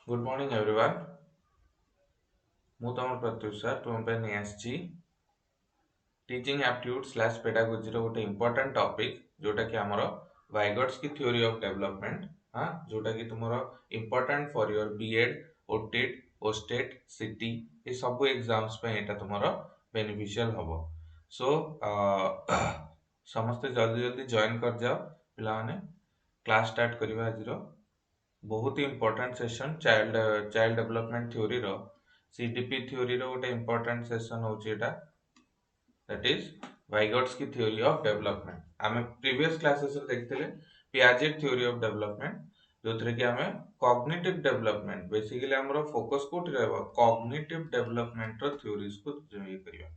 Good morning everyone मु तुम Pratyush sir तुम पे नहीं आसी टीचिंग एप्टीट्यूड स्लैश पेडागोजी रो गोटे इंपोर्टेंट टॉपिक जोटा कि हमर वाइगट्स की थ्योरी ऑफ डेवलपमेंट हां जोटा कि तुमरो important for your BEd OTET OSTET CT ये सब एग्जाम्स पे एटा तुमरो बेनिफिशियल हबो सो समस्त जल्दी जल्दी जॉइन कर जाओ पिला माने क्लास स्टार्ट करबा आज रो बहुत ही important session child development theory रो सीडीपी थ्योरी रो गोटे इंपोर्टेंट सेशन होची एटा that is Vygotsky theory of development आमे प्रीवियस क्लासेस रे देखथिले पियाजेट थ्योरी ऑफ डेवलपमेंट जोथरे कि आमे कॉग्निटिव डेवलपमेंट बेसिकली हमरो फोकस कोठी रहबो कॉग्निटिव डेवलपमेंट रो थ्योरीज को ये करिया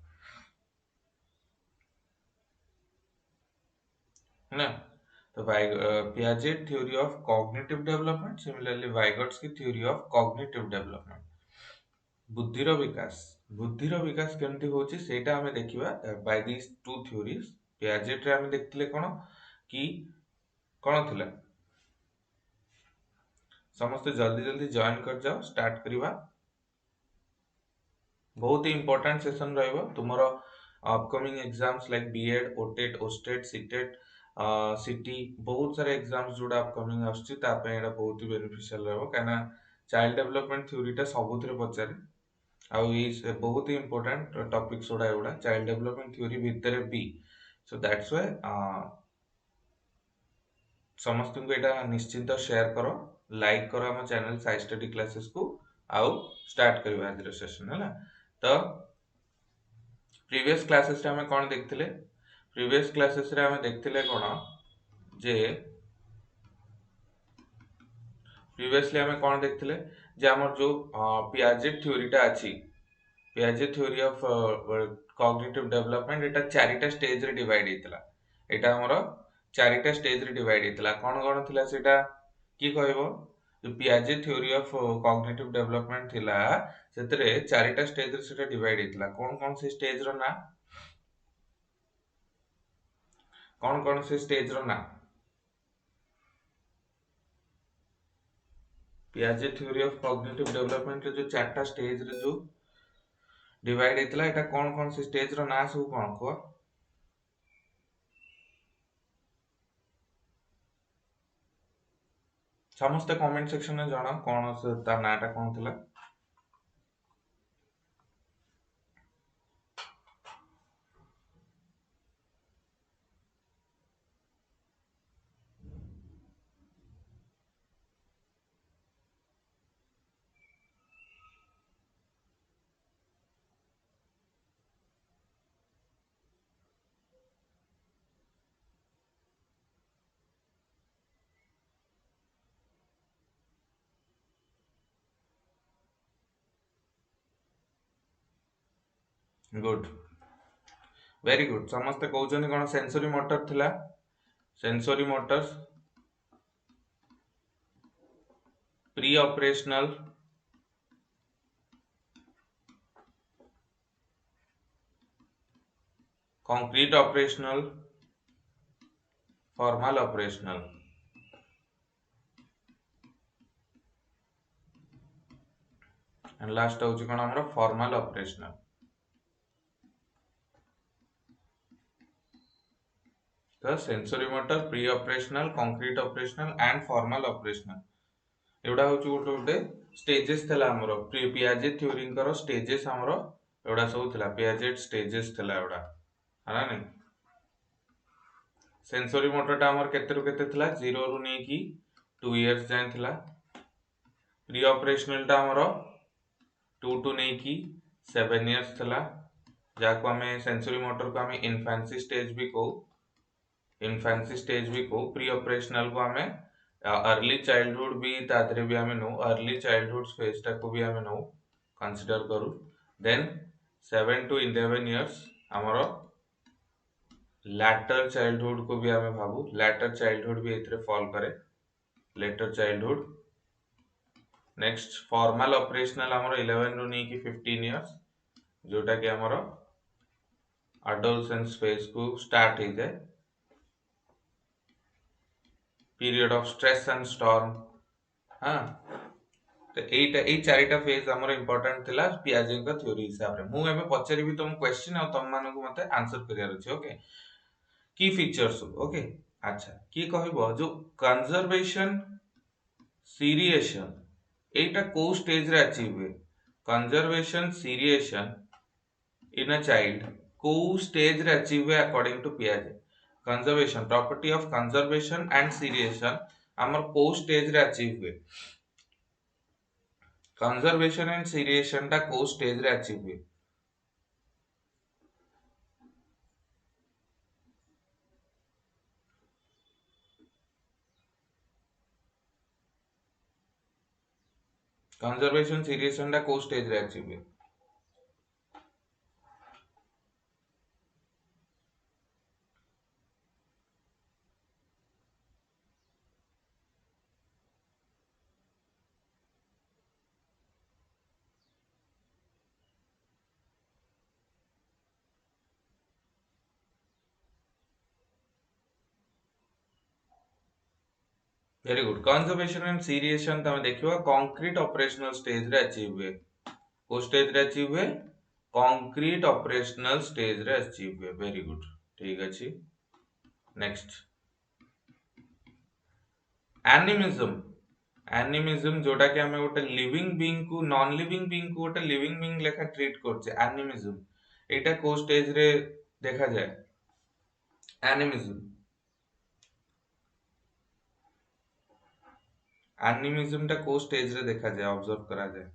है ना तो Piaget theory of cognitive development similarly Vygotsky theory of cognitive development बुद्धिर विकास केमती होची सेटा हमें देखिबा by this two theories Piaget रे हमें देखथिले कोन कि कोन थिला समस्त जल्दी जल्दी जॉइन कर जाओ स्टार्ट करिबा बहुत ही इंपोर्टेंट सेशन रहइबो तुमरो upcoming exams like BEd OTET OSTET CTET CT बहुत सारे एग्जाम्स जोड़ा अपकमिंग आछी ता पे एटा बहुत ही बेनिफिशियल रहबो काना चाइल्ड डेवलपमेंट थ्योरीटा सबुथिरे पचारे आउ ये बहुत ही इंपोर्टेंट टॉपिक्स उड़ा एउड़ा चाइल्ड डेवलपमेंट थ्योरी भितर भी सो दैट्स व्हाई समस्त को एटा निश्चिंत शेयर करो लाइक करो हम चैनल साइ स्टडी क्लासेस को आउ स्टार्ट करबा आज सेशन हैला तो प्रीवियस क्लासेस रे हमें कोन देखथिले प्रीवियस क्लासेस रे हमें देखथिले कोन जे प्रीवियसली हमें कोन देखथिले जे हमर जो पियाजेट थ्योरीटा अछि Piaget theory of cognitive development एटा चारिटा स्टेज रे डिवाइड हेतला एटा हमरो चारिटा स्टेज रे डिवाइड हेतला कोन कोन थिला सेटा की कहबो जो Piaget theory of cognitive development थिला सेतरे चारिटा स्टेज रे सेटा डिवाइड हेतला कोन कोन से स्टेज रो ना कोन कोन से स्टेज रो ना Piaget theory of cognitive development रे जो चारटा स्टेज रे जो डिवाइड हेतला एटा कोन कोन से स्टेज रो ना सब कोन को समस्त कमेंट सेक्शन में जणा कोन से ता नाटा कोन थिला गुड वेरी गुड समस्त कहउछन कोन सेंसरी मोटर थिला sensory motors pre operational concrete operational formal operational and last होची कोन हमरो फॉर्मल ऑपरेशनल तो sensory motor pre operational concrete operational and formal operational एवडा होची गोटे गोटे स्टेजेस थला हमरो पियाजेट थ्योरी करो स्टेजेस हमरो एवडा सब थला पियाजेट स्टेजेस थला एवडा हना नै सेंसरी मोटर टा हमर केते रु केते थला 0 रु नै की 2 इयर्स जाय थला प्री ऑपरेशनल टा हमरो 2 टू नै की 7 इयर्स थला जाको हमें सेंसरी मोटर को हमें इन्फेंसी स्टेज भी कहू इन्फेंसी स्टेज भी को प्री ऑपरेशनल को हमें अर्ली चाइल्डहुड भी तादरे भी हमें नो अर्ली चाइल्डहुड फेज टा को भी हमें नो कंसीडर करू देन 7 टू 11 इयर्स हमरो लैटर चाइल्डहुड को भी हमें भाबू लैटर चाइल्डहुड भी एथरे फॉल करे letter childhood next formal operational हमरो 11 रु नै की 15 इयर्स जोटा कि हमरो एडोलसेंस फेज को स्टार्ट हे जाए period of stress and storm हाँ तो एई चारिटा फेज हमर इंपोर्टेंट थिला पियाजे का थ्योरी हिसाब रे मु एबे पचारिबी तुम क्वेश्चन आ तुम मानको मते आंसर करियार अछि ओके की फीचर्स ओके अच्छा की कहबो जो कंजर्वेशन सीरिएशन एटा को स्टेज रे अचीव हुए conservation seriation in a child को स्टेज रे अचीव हुए अकॉर्डिंग टू पियाजे conservation property of conservation and seriation हमर को स्टेज रे अचीव हुए कंजर्वेशन एंड सीरिएशन टा को स्टेज रे अचीव हुए कंजर्वेशन सीरिएशन टा को स्टेज रे अचीव हुए very good conservation and seriation तमे देखियो कंक्रीट ऑपरेशनल स्टेज रे अचीव हुए को स्टेज रे अचीव हुए कंक्रीट ऑपरेशनल स्टेज रे अचीव हुए वेरी गुड ठीक अछि नेक्स्ट एनिमिज्म एनिमिज्म जोटा कि हमें गोटे लिविंग बीइंग को नॉन लिविंग बीइंग को गोटे लिविंग बीइंग लेखा ट्रीट करछे एनिमिज्म एटा को स्टेज रे देखा जाए एनिमिज्म एनिमिज्म टा को स्टेज रे देखा जाए ऑब्जर्व करा जाए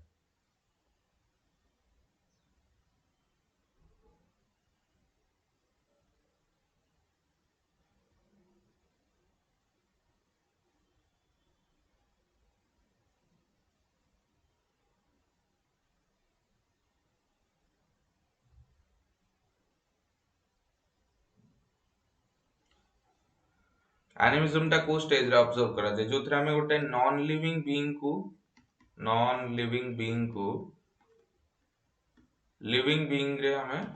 एनिमिज्म टा को स्टेज रे ऑब्जर्व करा जाए जोथरे हमें गोटे नॉन लिविंग बीइंग को लिविंग बीइंग रे हमें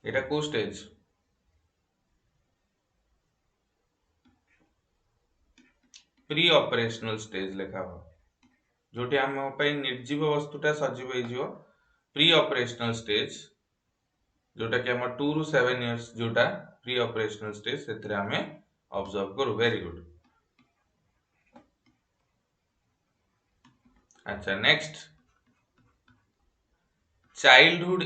एटा को स्टेज प्री ऑपरेशनल स्टेज लेखा हो जोटी हम पई निर्जीव वस्तुटा सजीव हे जिवो प्री ऑपरेशनल स्टेज जोटा कि हम 2 रु 7 इयर्स जोटा प्री ऑपरेशनल स्टेज सेतरे हमें ऑब्जर्व करू वेरी गुड अच्छा नेक्स्ट चाइल्डहुड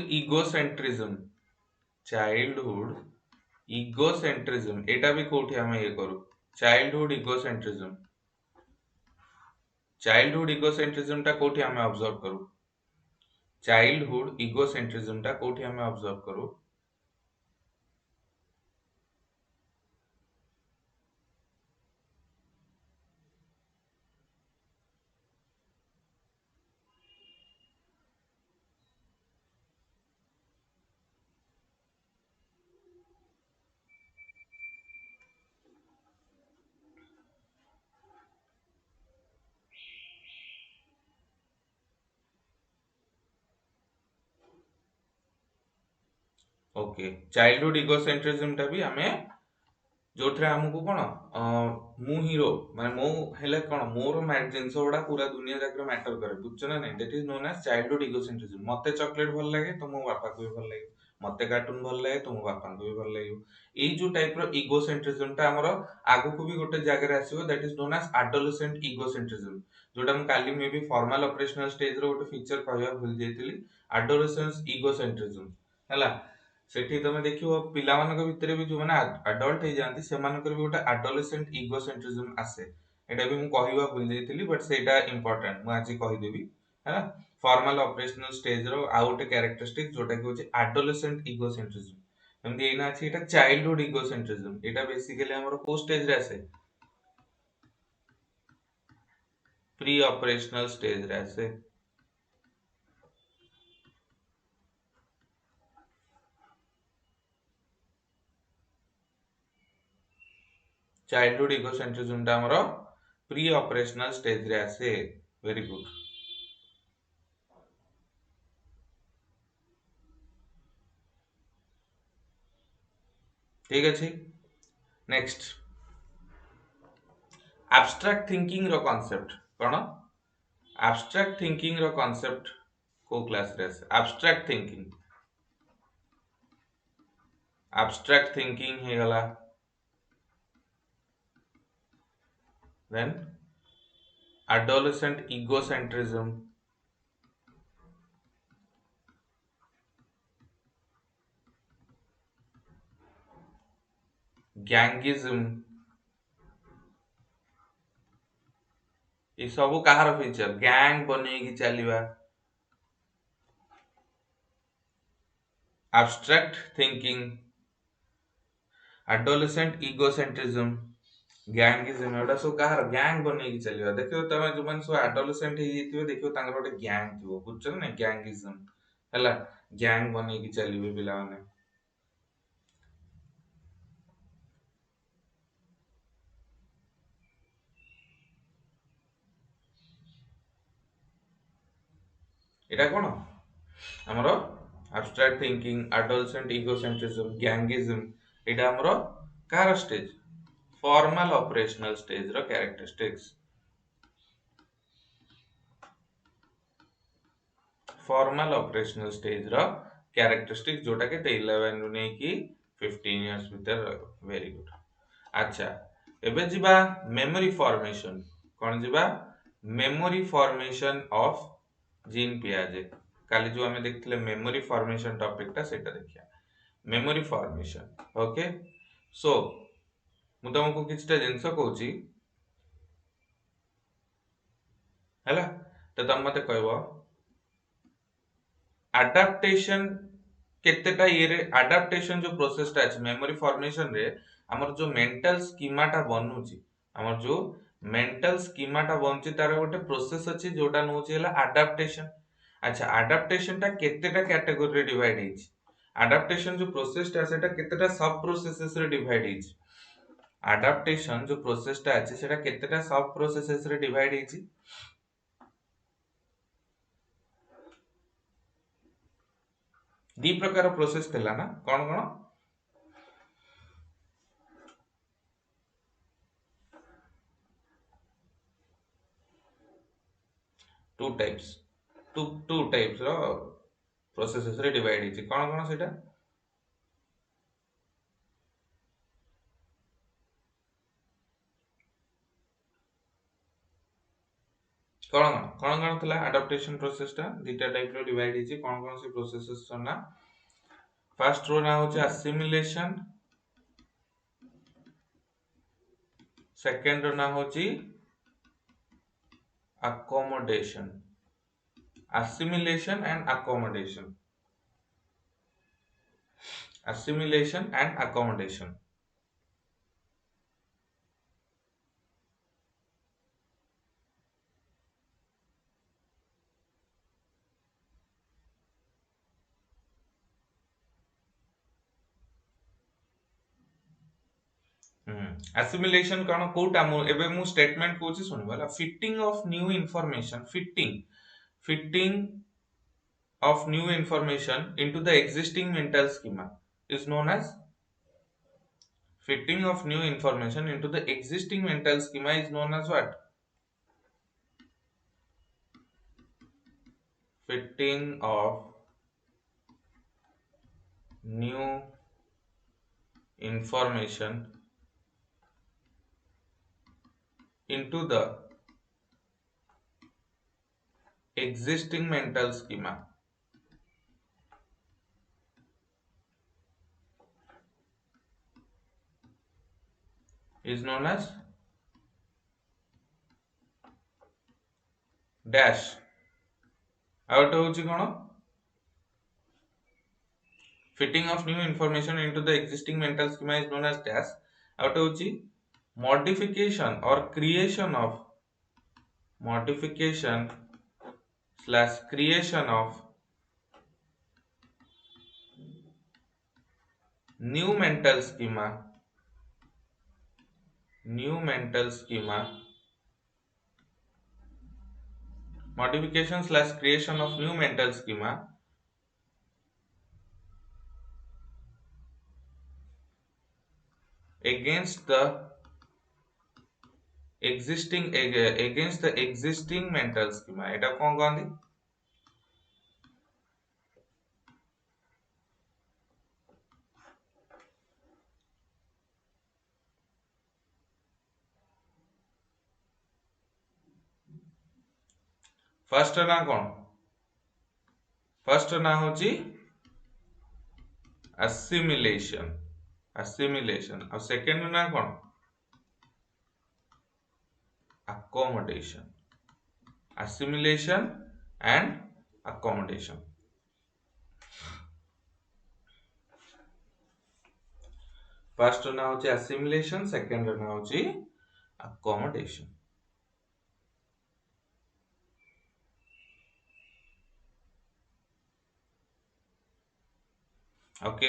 इगोसेंट्रिज्म एटा भी कोठी हमें ये करू चाइल्डहुड इगोसेंट्रिज्म टा कोठी हमें ऑब्जर्व करू चाइल्डहुड इगोसेंट्रिज्म टा कोठी हमें ऑब्जर्व करू ओके चाइल्डहुड इगोसेंट्रिज्म टा भी हमें जोथरे हमको कोन मु हीरो माने मो हेले कोन मोर जिनस गुडा पूरा दुनिया जाकर मैटर करे बुझछ ना नहीं that is known as childhood egocentrism मते चॉकलेट भल लागे तो मो बापा को भी भल लागे मते कार्टून भल लागे तो मो बापा को भी भल लागे एई जो टाइप रो इगोसेंट्रिज्म टा हमरो आगु को भी गोटे जगह रे आसीबो that is known as adolescent egocentrism जोटा हम काली मे भी फॉर्मल ऑपरेशनल स्टेज रो गोटे फीचर कहया भूल जेतिली एडोलेसेंस इगोसेंट्रिज्म हला सेठी तमे देखियो पिला मानक भितरे भी जो माने अडल्ट हे जानती से मानकर भी गोटे एडोलेसेंट इगोसेंट्रिज्म आसे एटा भी मु कहिबा भूल जेतिली बट सेटा इंपोर्टेंट मु आज कहि देबी हैना फॉर्मल ऑपरेशनल स्टेज रो आ गोटे कैरेक्टरिस्टिक जोटा कि होची एडोलेसेंट इगोसेंट्रिज्म एमदी एना अछि एटा चाइल्डहुड इगोसेंट्रिज्म एटा बेसिकली हमर को स्टेज रे आसे प्री ऑपरेशनल स्टेज रे आसे चाइल्डहुड इगोसेंट्रिज्म टा हमरो प्री ऑपरेशनल स्टेज रे आसे। Very good. ठीक अछि। नेक्स्ट एब्स्ट्रैक्ट थिंकिंग रो कांसेप्ट कोन? एब्स्ट्रैक्ट थिंकिंग रो कांसेप्ट को क्लास रे आसे? एब्स्ट्रैक्ट थिंकिंग हे गला। देन adolescent egocentrism, गैंगिज्म, ये सब कहार फीचर? गैंग बने की चलिबा। Abstract thinking, adolescent egocentrism, gangism, एटा सब कहार? गैंग बने की चलिबा। देखियो तमे जो मन सब एडोलेसेंट हे जितिबे, देखियो तांगर गोटे गैंग थिबो, बुझछ ना? गैंगिज्म हला, गैंग बने की चलिबे पिला माने। एटा कोन हमरो abstract thinking, adolescent egocentrism, gangism, एटा हमरो कार स्टेज? फॉर्मल ऑपरेशनल स्टेज रो कैरेक्टरिस्टिक्स। फॉर्मल ऑपरेशनल स्टेज रो कैरेक्टरिस्टिक्स जोटा के 11 रु नै की 15 इयर्स भीतर रहबो। Very good. अच्छा, एबे जिबा मेमोरी फॉर्मेशन। कोन जिबा? मेमोरी फॉर्मेशन ऑफ जीन पियाजे। काली जो हमें देखथिले मेमोरी फॉर्मेशन टॉपिक ता सेटा देखिया। Memory formation, okay. सो मु तुमको किछटा जिंस कहूची हैला, तो तुम मते कहबो अडाप्टेशन केतेटा ये रे। अडाप्टेशन जो प्रोसेस ता अछि मेमोरी फॉर्मेशन रे, हमर जो मेंटल स्कीमा ता बनूची, हमर जो मेंटल स्कीमा ता बनची, तार गोटे प्रोसेस अछि जोटा नउची हला अडाप्टेशन। अच्छा, अडाप्टेशन ता केतेटा कैटेगरी रे डिवाइड हेछि? अडाप्टेशन जो प्रोसेस ता सेटा केतेटा सब प्रोसेसेस रे डिवाइड हेछि? अडाप्टेशन जो प्रोसेस ता अछि सेटा केतेटा सब प्रोसेसेस रे डिवाइड हेछि? दी प्रकार प्रोसेस थिला ना, कोन कोन? टू टाइप्स, टू टाइप्स रो प्रोसेसेस रे डिवाइड हेछि। कोन कोन सेटा? कोन कोन कोन थिला अडाप्टेशन प्रोसेस ता? दीटा टाइप रो डिवाइड हेछि। कोन कोन से प्रोसेसेस ना? फर्स्ट रो ना होछि असिमिलेशन, सेकंड रो ना होछि accommodation, assimilation and accommodation, assimilation and accommodation। assimilation कोन कोटा मु एबे मु स्टेटमेंट कोछि सुनिबला। Fitting of new information, fitting of new information into the existing mental schema is known as fitting of new information into the existing mental schema is known as what? Fitting of new information into the existing mental schema is known as dash। Out होची कोन? fitting of new information into the existing mental schema is known as dash। Out होची modification or creation of, modification slash creation of new mental schema, new mental schema modification slash creation of new mental schema against the existing mental schema एटा कौन कहंदी first ना कौन first ना होची assimilation और second ना कौन assimilation and accommodation first ना होची assimilation सेकंड ना होची accommodation ओके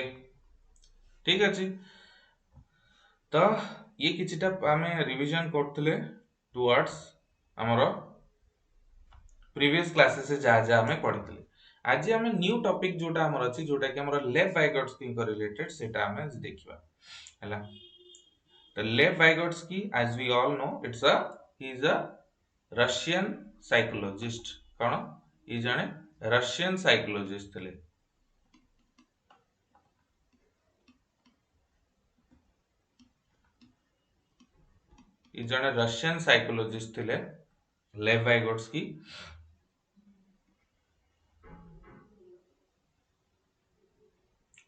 ठीक अछि तो ये किछटा आमे रिवीजन करथले टुवर्ड्स हमरो प्रीवियस क्लासेस से जा जा हमें पढ़ितले आज हमें न्यू टॉपिक जोटा हमर अछि जोटा कि हमर लेव वाइगोट्स्की को रिलेटेड सेटा हमें देखिबा हला तो Lev Vygotsky as we all know he is a Russian psychologist कोन ई जाने रशियन साइकोलॉजिस्ट थले ई जने रशियन साइकोलॉजिस्ट थिले लेव वाइगोट्स्की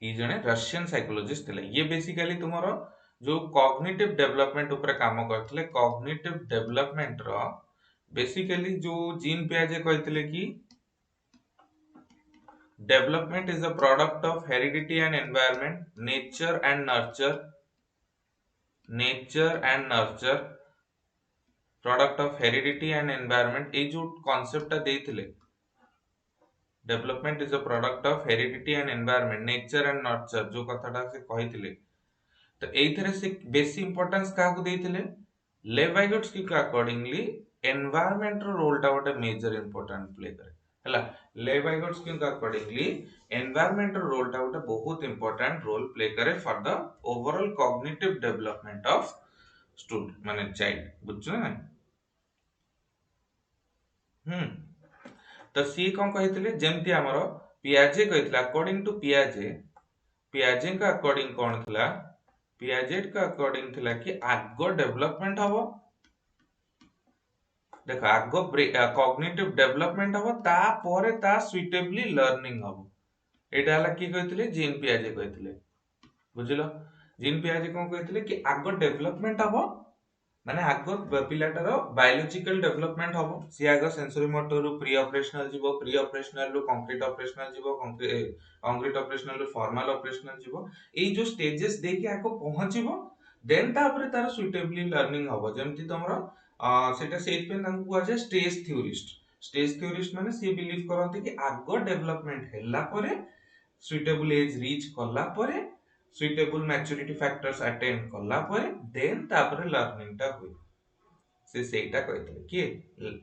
ई जने रशियन साइकोलॉजिस्ट थिले ये बेसिकली तुमरो जो कॉग्निटिव डेवलपमेंट ऊपर काम करथिले कॉग्निटिव डेवलपमेंट रो बेसिकली जो जीन पियाजे कहथिले कि development is a product of heredity and environment nature and nurture product of heredity and environment ए जो कांसेप्ट देथिले development is a product of heredity and environment nature and nurture जो कथाटा से कहिथिले तो एइथरे से बेसी इंपोर्टेंस का को देथिले लेव वाइगोट्स्की के अकॉर्डिंगली एनवायरनमेंट रो रोल टा गोटे मेजर इंपोर्टेंट प्ले करे हला लेव वाइगोट्स्की के अकॉर्डिंगली एनवायरनमेंट रो रोल टा गोटे बहुत इंपोर्टेंट रोल प्ले करे for the overall cognitive development of student माने चाइल्ड बुझছো ना तो सी कौन कहिथिले जेमती हमरो पियाजे कहिथिले अकॉर्डिंग टू पियाजे का अकॉर्डिंग कौन थिला पियाजेट का अकॉर्डिंग थिला कि आगो डेवलपमेंट हबो देखो आगो कॉग्निटिव डेवलपमेंट हबो ता परे ता सुइटेबली लर्निंग हबो एटा हला की कहिथिले जीन पियाजे कहिथिले बुझिलो जीन पियाजे कौन कहिथिले कि आगो डेवलपमेंट हबो माने आगो पिलाटार बायोलॉजिकल डेवलपमेंट हबो सी आगो सेंसरी मोटर प्री ऑपरेशनल रु कंक्रीट ऑपरेशनल जीवो कंक्रीट ऑपरेशनल रु फॉर्मल ऑपरेशनल जीवो ए जो स्टेजेस देके आको पहुंचीबो देन तापर तार सुइटेबली लर्निंग हबो जेमति तमरो सेटा सेट पे नाम को आजे स्टेज थ्योरिस्ट माने सी बिलीव करते कि आगो डेवलपमेंट हैला परे सुइटेबल एज रीच करला परे सुइटेबल मैच्योरिटी फैक्टर्स अटेन करला परे देन तापर लर्निंग टा होई से सेटा कहते कि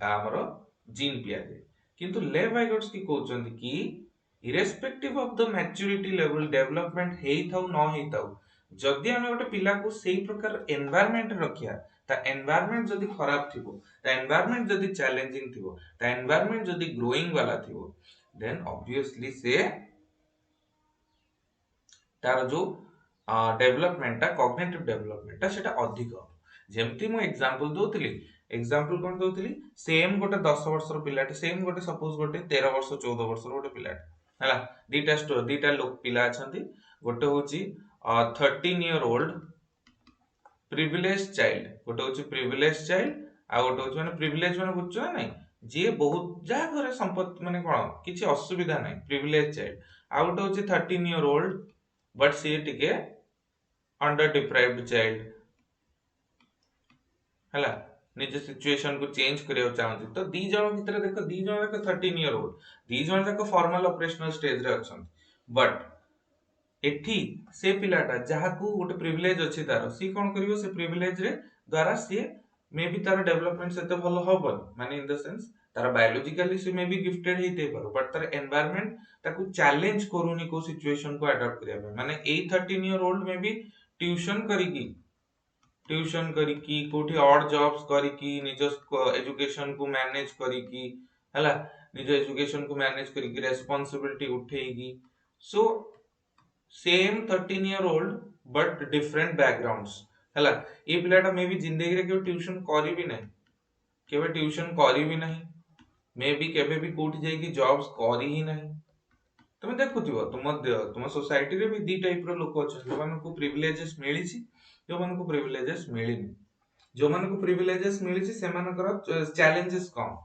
हमरो जीन पियाजे किंतु लेव वाइगोट्स्की कहउचंदी कि irrespective of the maturity level development हेई थाउ न हेई थाउ जदि हम गोटे पिला को सेही प्रकार एनवायरनमेंट रखिया ता एनवायरनमेंट जदि खराब थिबो ता एनवायरनमेंट जदि चैलेंजिंग थिबो ता एनवायरनमेंट जदि ग्रोइंग वाला थिबो देन ऑब्वियसली से तार जो डेवलपमेंट कॉग्निटिव डेवलपमेंट सेटा अधिक जेमती मु एग्जांपल दोतली एग्जांपल कोन दोतली सेम गोटे 10 वर्षर पिलाटे सेम गोटे सपोज गोटे 13 वर्ष 14 वर्षर गोटे पिलाटे हला दीटा लोक पिला अछंती गोटे होची 13 ईयर ओल्ड प्रिविलेज चाइल्ड गोटे होची प्रिविलेज चाइल्ड आ गोटे होची माने प्रिविलेज माने बुझछो ना नहीं जे बहुत जा घरे संपत्ति माने कोन किछि असुविधा नहीं प्रिविलेज चाइल्ड आ गोटे होची 13 ईयर ओल्ड बट सी टिके अंडर डिप्राइव्ड चाइल्ड हला निज सिचुएशन को चेंज करियो चाहंती तो दी जण भीतर देखो दी जण देखो 13 ईयर ओल्ड दी जण देखो फॉर्मल ऑपरेशनल स्टेज रे अछन बट एठी से पिलाटा जहा को गोटे प्रिविलेज अछि तार सी कोन करियो से प्रिविलेज रे द्वारा सी मे बी तार डेवलपमेंट सेते भलो होबन माने इन द सेंस तार बायोलॉजिकली से मे बी गिफ्टेड हेते पारो बट तार एनवायरनमेंट ताकू चैलेंज करूनी को सिचुएशन को अडॉप्ट करिया पे माने 13 year old may be tuition करिकी कोठी ऑड जॉब्स करिकी निज एजुकेशन को मैनेज करिकी हला निज एजुकेशन को मैनेज करिकी रेस्पोंसिबिलिटी उठेगी so same 13 year old but different backgrounds हला ये पिलाटा मे बी जिंदगी रे केव ट्यूशन करी भी नहीं केवे ट्यूशन करी भी नहीं मे बी केवे भी कोठी जाई की जॉब्स करी ही नहीं तुम देखुथिबो तुम सोसाइटी रे भी दी टाइप रो लोक अछन जो मानको को प्रिविलेजेस मिली छि जो मानको को प्रिविलेजेस मिलिनी जो मानको को प्रिविलेजेस मिली छि से मानकर चैलेंजेस कम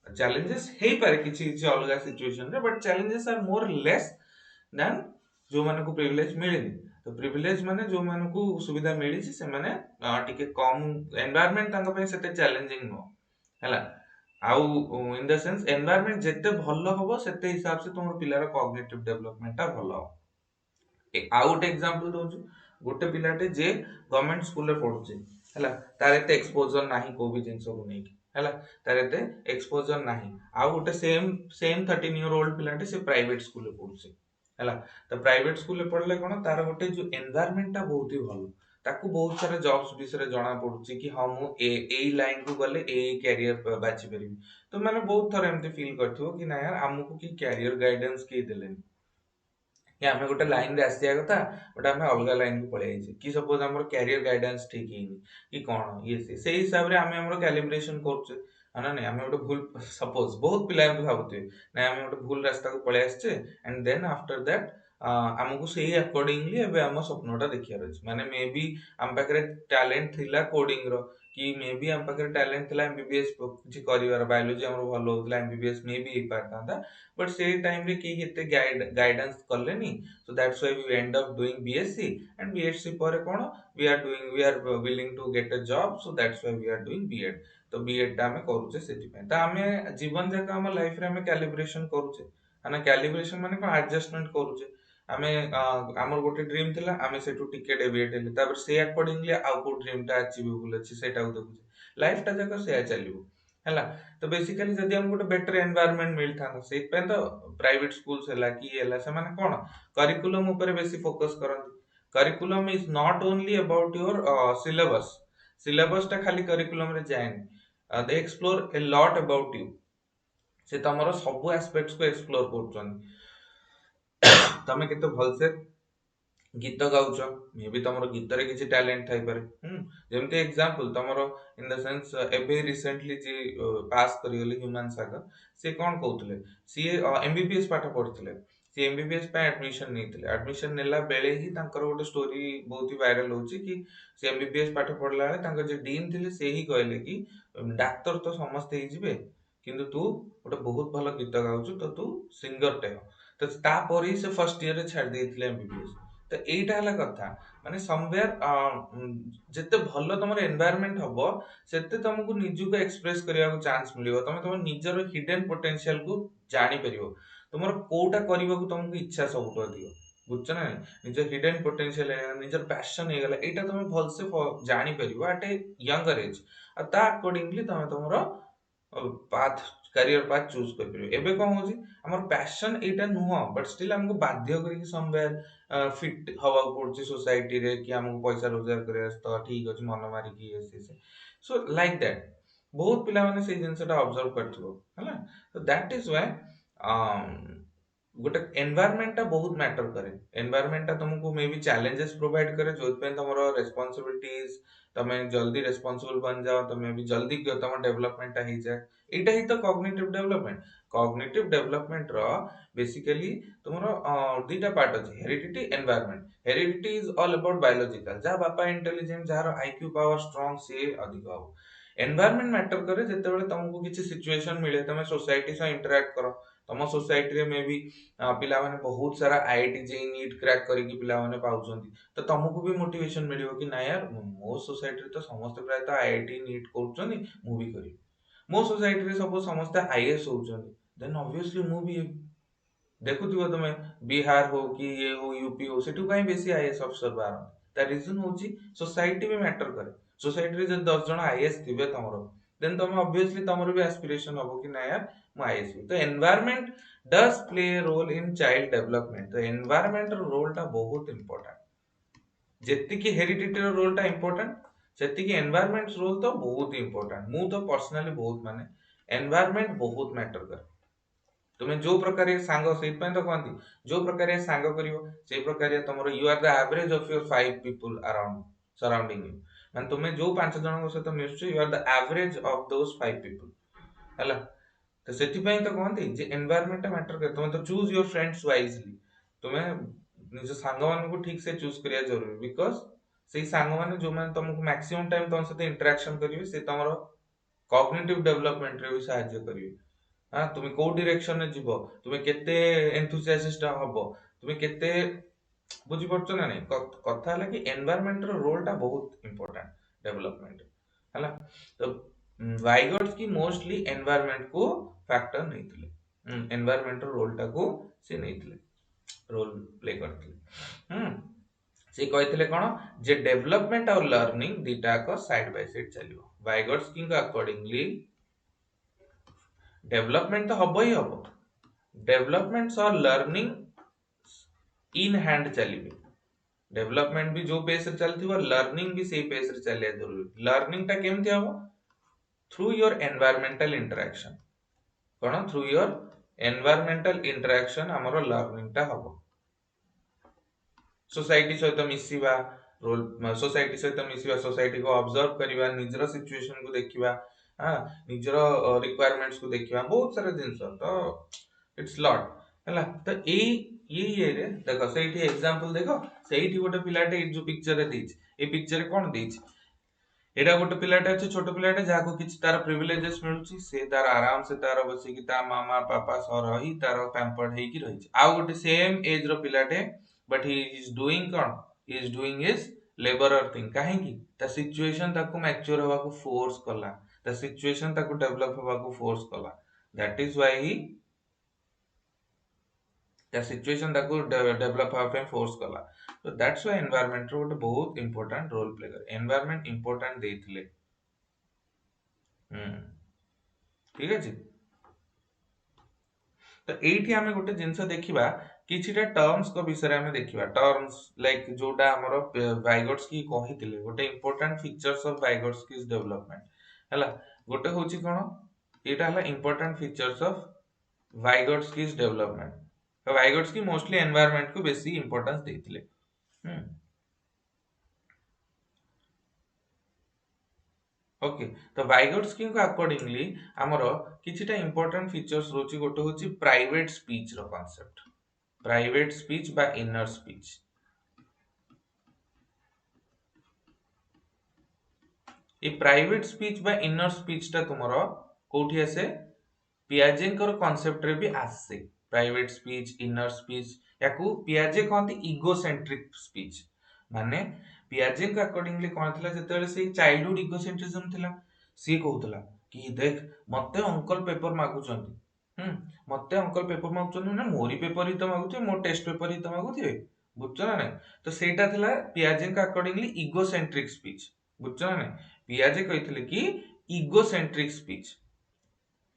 चैलेंजेस हेई पारे किछि किछि अलग सिचुएशन रे but challenges are more less than जो मानको प्रिविलेज मिलिनी तो प्रिविलेज माने जो मानको सुविधा मिली छि से माने टिके कम एनवायरनमेंट तांका पे सेते चैलेंजिंग नो हैला आउ इन द सेंस एनवायरनमेंट जेते भलो होबो सेते हिसाब से तुमर पिलार कॉग्निटिव डेवलपमेंट ता भलो आउ गोटे एग्जांपल दोछु गोटे पिलाटे जे गवर्नमेंट स्कूल रे पढुचे हैला तार एते एक्सपोजर नाही को भी जिंस को नै हैला तार एते एक्सपोजर नाही आउ गोटे सेम 13 year old पिलाटे से प्राइवेट स्कूल रे पढुचे हैला तो प्राइवेट स्कूल रे पढले कोन तार गोटे जो एनवायरनमेंट ता बहुत ही भलो ताकू बहुत सारा जॉब्स विषय जाना पड़ुची कि हाँ मु ए लाइन को गले ए कैरियर बाछि परिबी तो माने बहुत थर एमते फील करथिबो कि ना यार हमकु की कैरियर गाइडेंस के देलेनी कि आमे गोटे लाइन रे आसिया कथा बट आमे अलगा लाइन को पळे आइछे कि सपोज हमर कैरियर गाइडेंस ठीक हेनी कि कोन ये से हिसाब रे आमे हमर कैलिब्रेशन करछे ना नै आमे गोटे भूल सपोज बहुत पिला एमते भाबुते ना आमे गोटे भूल रास्ता को पळे आछे एंड देन आफ्टर दैट आमको से अकॉर्डिंगली एबे हम सपनोटा देखियार अछि माने मे बी हम पाखरे टैलेंट थिला कोडिंग रो कि मे बी हम पाखरे टैलेंट थिला एमबीबीएस किछि करिवार बायोलॉजी हमर भलो होतला एमबीबीएस मे बी हे पारतांता बट से टाइम रे की हेते गाइडेंस करलेनी so that's why we end up doing BSc and BSc पर कोन we are willing to get a job so that's why we are doing BEd तो बीएड ता हमें करूचे सेति पे ता हमें जीवन जाका हम लाइफ रे हमें कैलिब्रेशन करूचे माने कैलिब्रेशन माने को एडजस्टमेंट करूचे आमे हमर गोटे ड्रीम थिला आमे सेटू टिके डेविएट हेले तापर से अकॉर्डिंगली आउ को ड्रीम ता अचीवेबल अछि सेटा को देखुचे लाइफ ता जाका से चलिबो हैला तो बेसिकली जदि हम गोटे बेटर एनवायरनमेंट मिलथा से पे तो प्राइवेट स्कूल्स हैला कि हैला से माने कोन करिकुलम ऊपर बेसी फोकस करंती curriculum is not only about your syllabus ता खाली करिकुलम रे जायनी they explore a lot about you से तमरो सब एस्पेक्ट्स को एक्सप्लोर करछन तमे केते भलसे गीत गाउछ मे बी तमरो गीत रे किछि टैलेंट थाई पारे जेमते एग्जांपल तमरो इन द सेंस एबे रिसेंटली जे पास करि गेले ह्यूमन सागर से कोन कहउतले सी एमबीबीएस पाठ पढुतले सी एमबीबीएस पे एडमिशन नेतिले एडमिशन नेला बेले ही तांकर गोटे स्टोरी बहुत ही वायरल होची कि सी एमबीबीएस पाठ पढला तांकर जे डीन थिले से ही कहले कि डाक्टर तो समस्त ही जिवे किंतु तू गोटे बहुत भलो गीत गाउछ तो तू सिंगर टे तो तापर ही से फर्स्ट ईयर रे छाड़ देथिले एमबीबीएस तो एटा हला कथा माने समवेयर जते भलो तमर एनवायरनमेंट हबो सेते तुमको निजु को एक्सप्रेस करिया को चांस मिलियो तमे तमर निजर हिडन पोटेंशियल को जानि परियो तुमर कोटा करिवा को तुमको इच्छा सबुठ अधिक बुझछ ना निजर हिडन पोटेंशियल निजर पैशन हे गला एटा तमे भलसे जानि परियो एट ए यंगर एज आ ता अकॉर्डिंगली तमे तमरो पाथ करियर पाथ चूज कर परियो एबे कोन होजी हमर पैशन एटा नुह बट स्टिल हमको बाध्य करी कि समवेयर फिट हवा पड़छ सोसाइटी रे कि हमको पैसा रोजगार करे तो ठीक अछि मन मारी कि से सो लाइक दैट बहुत पिला माने से जिंसटा ऑब्जर्व करथिबो हला तो दैट इज व्हाई गोटे एनवायरनमेंट ता बहुत मैटर करे एनवायरनमेंट ता तुमको मे बी चैलेंजेस प्रोवाइड करे जो पे तमरो रिस्पांसिबिलिटीज तमे जल्दी रिस्पांसिबल बन जाओ तमे भी जल्दी तम डेवलपमेंट ही जाए एटा ही तो कॉग्निटिव डेवलपमेंट रो बेसिकली तुमरो दीटा पार्ट अछि heredity environment heredity is all about biological जा बापा intelligent jar IQ power strong से अधिक हो एनवायरनमेंट मैटर करे जते बेले तुमको किछि सिचुएशन मिले तमे सोसाइटी से इंटरैक्ट करो तम सोसाइटी रे मे भी पिला माने बहुत सारा आईआईटी जेई नीट क्रैक करी कि पिला माने पाउछंती तो तुमको भी मोटिवेशन मिलियो कि ना यार मो सोसाइटी रे तो समस्त प्राय तो आईआईटी नीट करछनी मु भी करी मो सोसाइटी रे सब समस्त आईएएस होछंती देन ऑब्वियसली मु भी देखुथिबो तमे बिहार हो कि ये हो यूपी हो सेटु काई बेसी आईएएस अफसर बारन ता रीजन होची सोसाइटी भी मैटर करे सोसाइटी रे जे 10 जण आईएएस थिबे तमरो देन तुम ऑब्वियसली तुमर भी एस्पिरेशन हो कि ना यार मैं आईएएस तो environment does play a role in child development तो एनवायरनमेंट रोल टा बहुत इंपोर्टेंट जेति की हेरिडिटी रोल टा इंपोर्टेंट सेति की एनवायरनमेंट रोल तो बहुत इंपोर्टेंट मु तो पर्सनली बहुत माने एनवायरनमेंट बहुत मैटर करे तुम्हें जो प्रकार सांग से तो कहती जो प्रकार सांग करिवो से प्रकार तुम you are the average of your 5 people around surrounding you माने तुम्हें जो 5 जन सहित मिसुछ you are the average of those 5 people हैला तो सेटिपई तो कहती जे एनवायरनमेंट मैटर करे तुम तो चूज योर फ्रेंड्स वाइजली तुम्हें निज सांग मान को ठीक से चूज करिया जरूरी बिकॉज से सांग मान जो मान तुमको मैक्सिमम टाइम तुम सहित इंटरेक्शन करिवे से तुमरो कॉग्निटिव डेवलपमेंट रे भी सहायता करिवे हाँ तुम्हें को डायरेक्शन में जीव तुम्हें केते एंथुसियासिस्ट हबो तुम्हें केते बुझी पड़छो ना नहीं कथा है कि एनवायरनमेंट रो रोल टा बहुत इंपोर्टेंट डेवलपमेंट हैला तो वाइगॉट्स की मोस्टली एनवायरनमेंट को फैक्टर नहीं थिले एनवायरनमेंट रो रोल टा को से नहीं थिले रोल प्ले करथिले से कहिथिले कोन जे डेवलपमेंट और लर्निंग दीटा को साइड बाय साइड चलियो वाइगॉट्स की अकॉर्डिंगली डेवलपमेंट तो हबो ही हबो डेवलपमेंट और लर्निंग इन हैंड चलिए डेवलपमेंट भी जो पेस रे चलथिबो लर्निंग भी सेही पेस रे चलिया जरूरी लर्निंग टा केमति हबो through your environmental interaction cone through your environmental interaction हमरो लर्निंग टा हबो सोसाइटी सहित मिसिबा रोल सोसाइटी सहित मिसिबा सोसाइटी को ऑब्जर्व करिबा निजर सिचुएशन को देखिबा हां निजर रिक्वायरमेंट्स को देखिबा बहुत सारा जिंस तो इट्स लॉट हैला तो ये रे देखो सेठी एग्जांपल देखो सेठी गोटे पिलाटे जो पिक्चर रे देछ ए पिक्चर रे कोन देछ एटा गोटे पिलाटे अछि छोटो पिलाटे जाको किछ तार प्रिविलेजेस मिलुछि से तार आराम से तार बसी कि ता मामा पापा सह रही तार पैम्पर्ड हे कि रही आ गोटे सेम एज रो पिलाटे बट ही इज डूइंग कोन he is doing his labourer thing काहे कि ता सिचुएशन ताको मैच्योर होबा को फोर्स कला ता सिचुएशन ताको डेवलप होबा को फोर्स कला दैट इज व्हाई ही ता सिचुएशन ताको डेवलप होबा पे फोर्स कला तो दैट्स व्हाई एनवायरनमेंट रो गोटे बहुत इंपोर्टेंट रोल प्ले करे एनवायरनमेंट इंपोर्टेंट देथिले ठीक अछि तो एठी हमें गोटे जिंस देखिबा किछिटा टर्म्स को विषय रे हमें देखिबा टर्म्स लाइक जोटा हमरो वाइगॉट्स की कहितिले गोटे इंपोर्टेंट फीचर्स ऑफ वाइगॉट्स की डेवलपमेंट हला गोटे होची कोन एटा हला इंपोर्टेंट फीचर्स ऑफ वाइगॉट्स की डेवलपमेंट तो वाइगॉट्स की मोस्टली एनवायरनमेंट को बेसी इंपोर्टेंस देथिले ओके तो वाइगॉट्स की अकॉर्डिंगली हमरो किछिटा इंपोर्टेंट फीचर्स रोची गोटे होची प्राइवेट स्पीच रो कांसेप्ट प्राइवेट स्पीच बा इनर स्पीच ए प्राइवेट स्पीच बा इनर स्पीच ता तुमरो कोठी आसे पियाजेंकर कांसेप्ट रे भी आसे प्राइवेट स्पीच इनर स्पीच याकू पियाजे कहती इगोसेंट्रिक स्पीच माने पियाजे का अकॉर्डिंगली कोन थिला जतेले से चाइल्डहुड इगोसेंट्रिज्म थिला सी कहउतला कि देख मते अंकल पेपर मागुचंती मते अंकल पेपर मागुचंती ना मोरी पेपर ही तो मागुथे मो टेस्ट पेपर ही तो मागुथे बुझछ ना नहीं तो सेटा थिला पियाजे का अकॉर्डिंगली इगोसेंट्रिक स्पीच बुझछ ना नहीं पियाजे कहिथिले कि इगोसेंट्रिक स्पीच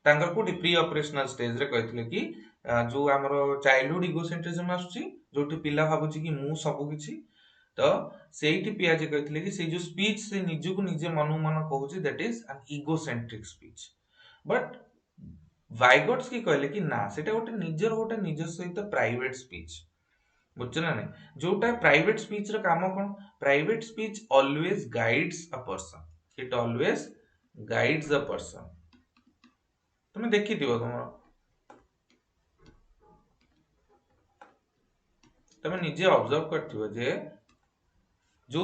तांकर कोठी प्री ऑपरेशनल स्टेज रे कहिथिले कि जो हमरो चाइल्डहुड इगोसेंट्रिज्म आछी जोठी पिला भाबुची कि मु सब किछि तो सेठी पियाजे कहिथिले कि से जो स्पीच से निजु को निजे मनु मन कहूची that is an egocentric speech but Vygotsky कहले कि ना सेटा गोटे निजर सहित प्राइवेट स्पीच बुझछ ना नहीं जोटा प्राइवेट स्पीच रो काम कोन private speech always guides a person it always guides a person तुम देखि दियो तुम निजे ऑब्जर्व करथिबो जे जो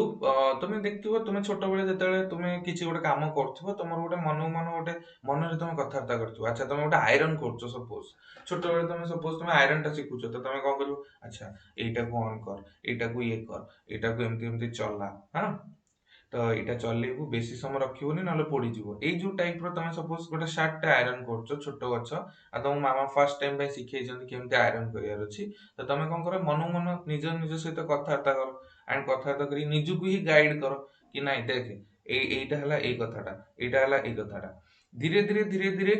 तुम देखिबो तुम छोट बेले जतले तुम किछि गोटे काम करथिबो तमर गोटे मन गोटे मन रे तुम कथार्ता करथिबो अच्छा तुम गोटे आयरन करछो सपोज छोट बेले तुम सपोज तुम आयरन टा सिखुछो तो तुम कोन करिवो अच्छा एटा को ऑन कर एटा को ये कर एटा को एमती एमती चला हां तो एटा चलेबू बेसी समय रखिबोनी नले पड़ी जीवो ए जो टाइप रो तुम सपोज गोटे शर्ट टा आयरन करछो छोट गछ आ तुम मामा फर्स्ट टाइम पे सिखै जंती केमती आयरन करियार अछि तो तुम कोन करो मन निज निज सहित कथार्ता करो एंड कथार्ता करी निजु को ही गाइड करो कि नहीं देख এইটা হলা এই কথাটা, এইটা হলা এই কথাটা। ধীরে ধীরে ধীরে ধীরে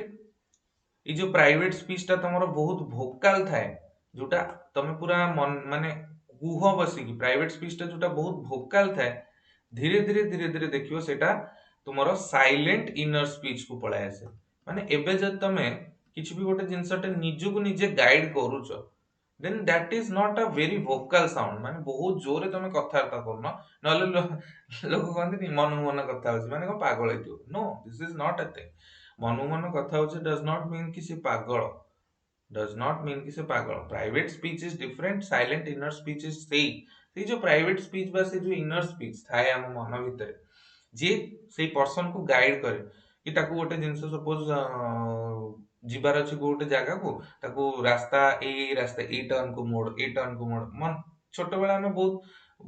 এই जो प्राइवेट स्पीच टा तमरो बहुत भोकाल थाए, जोटा तमे पूरा मन माने कुह बसिकी प्राइवेट स्पीच टा जोटा बहुत भोकाल थाए, धीरे धीरे धीरे धीरे देखियो सेटा तुमरो साइलेंट इनर स्पीच को पळाय आसे। माने एबे जब तमे किछि भी गोटे जिंसटे निजु को निजे गाइड करूछ, then that is not a very vocal sound, माने बहुत जोरे तमे कथार्ता करनो, नले लोक कहते मन मन कथा होछि माने को पागल हेतियो। No, this is not a thing. मन मन कथा होछि डज नॉट मीन कि से पागल, डज नॉट मीन कि से पागल। Private speech is different, silent inner speech is सेई जो प्राइवेट स्पीच बा से जो इनर स्पीच थाए हम मन भितरे, जे सेई पर्सन को गाइड करे कि ताकू गोटे जिंस सपोज जिबार अछि गोटे जगह को, ताकू रास्ता रास्ता ए टर्न को मोड़, ए टर्न को मोड़। मन छोट बेला में बहुत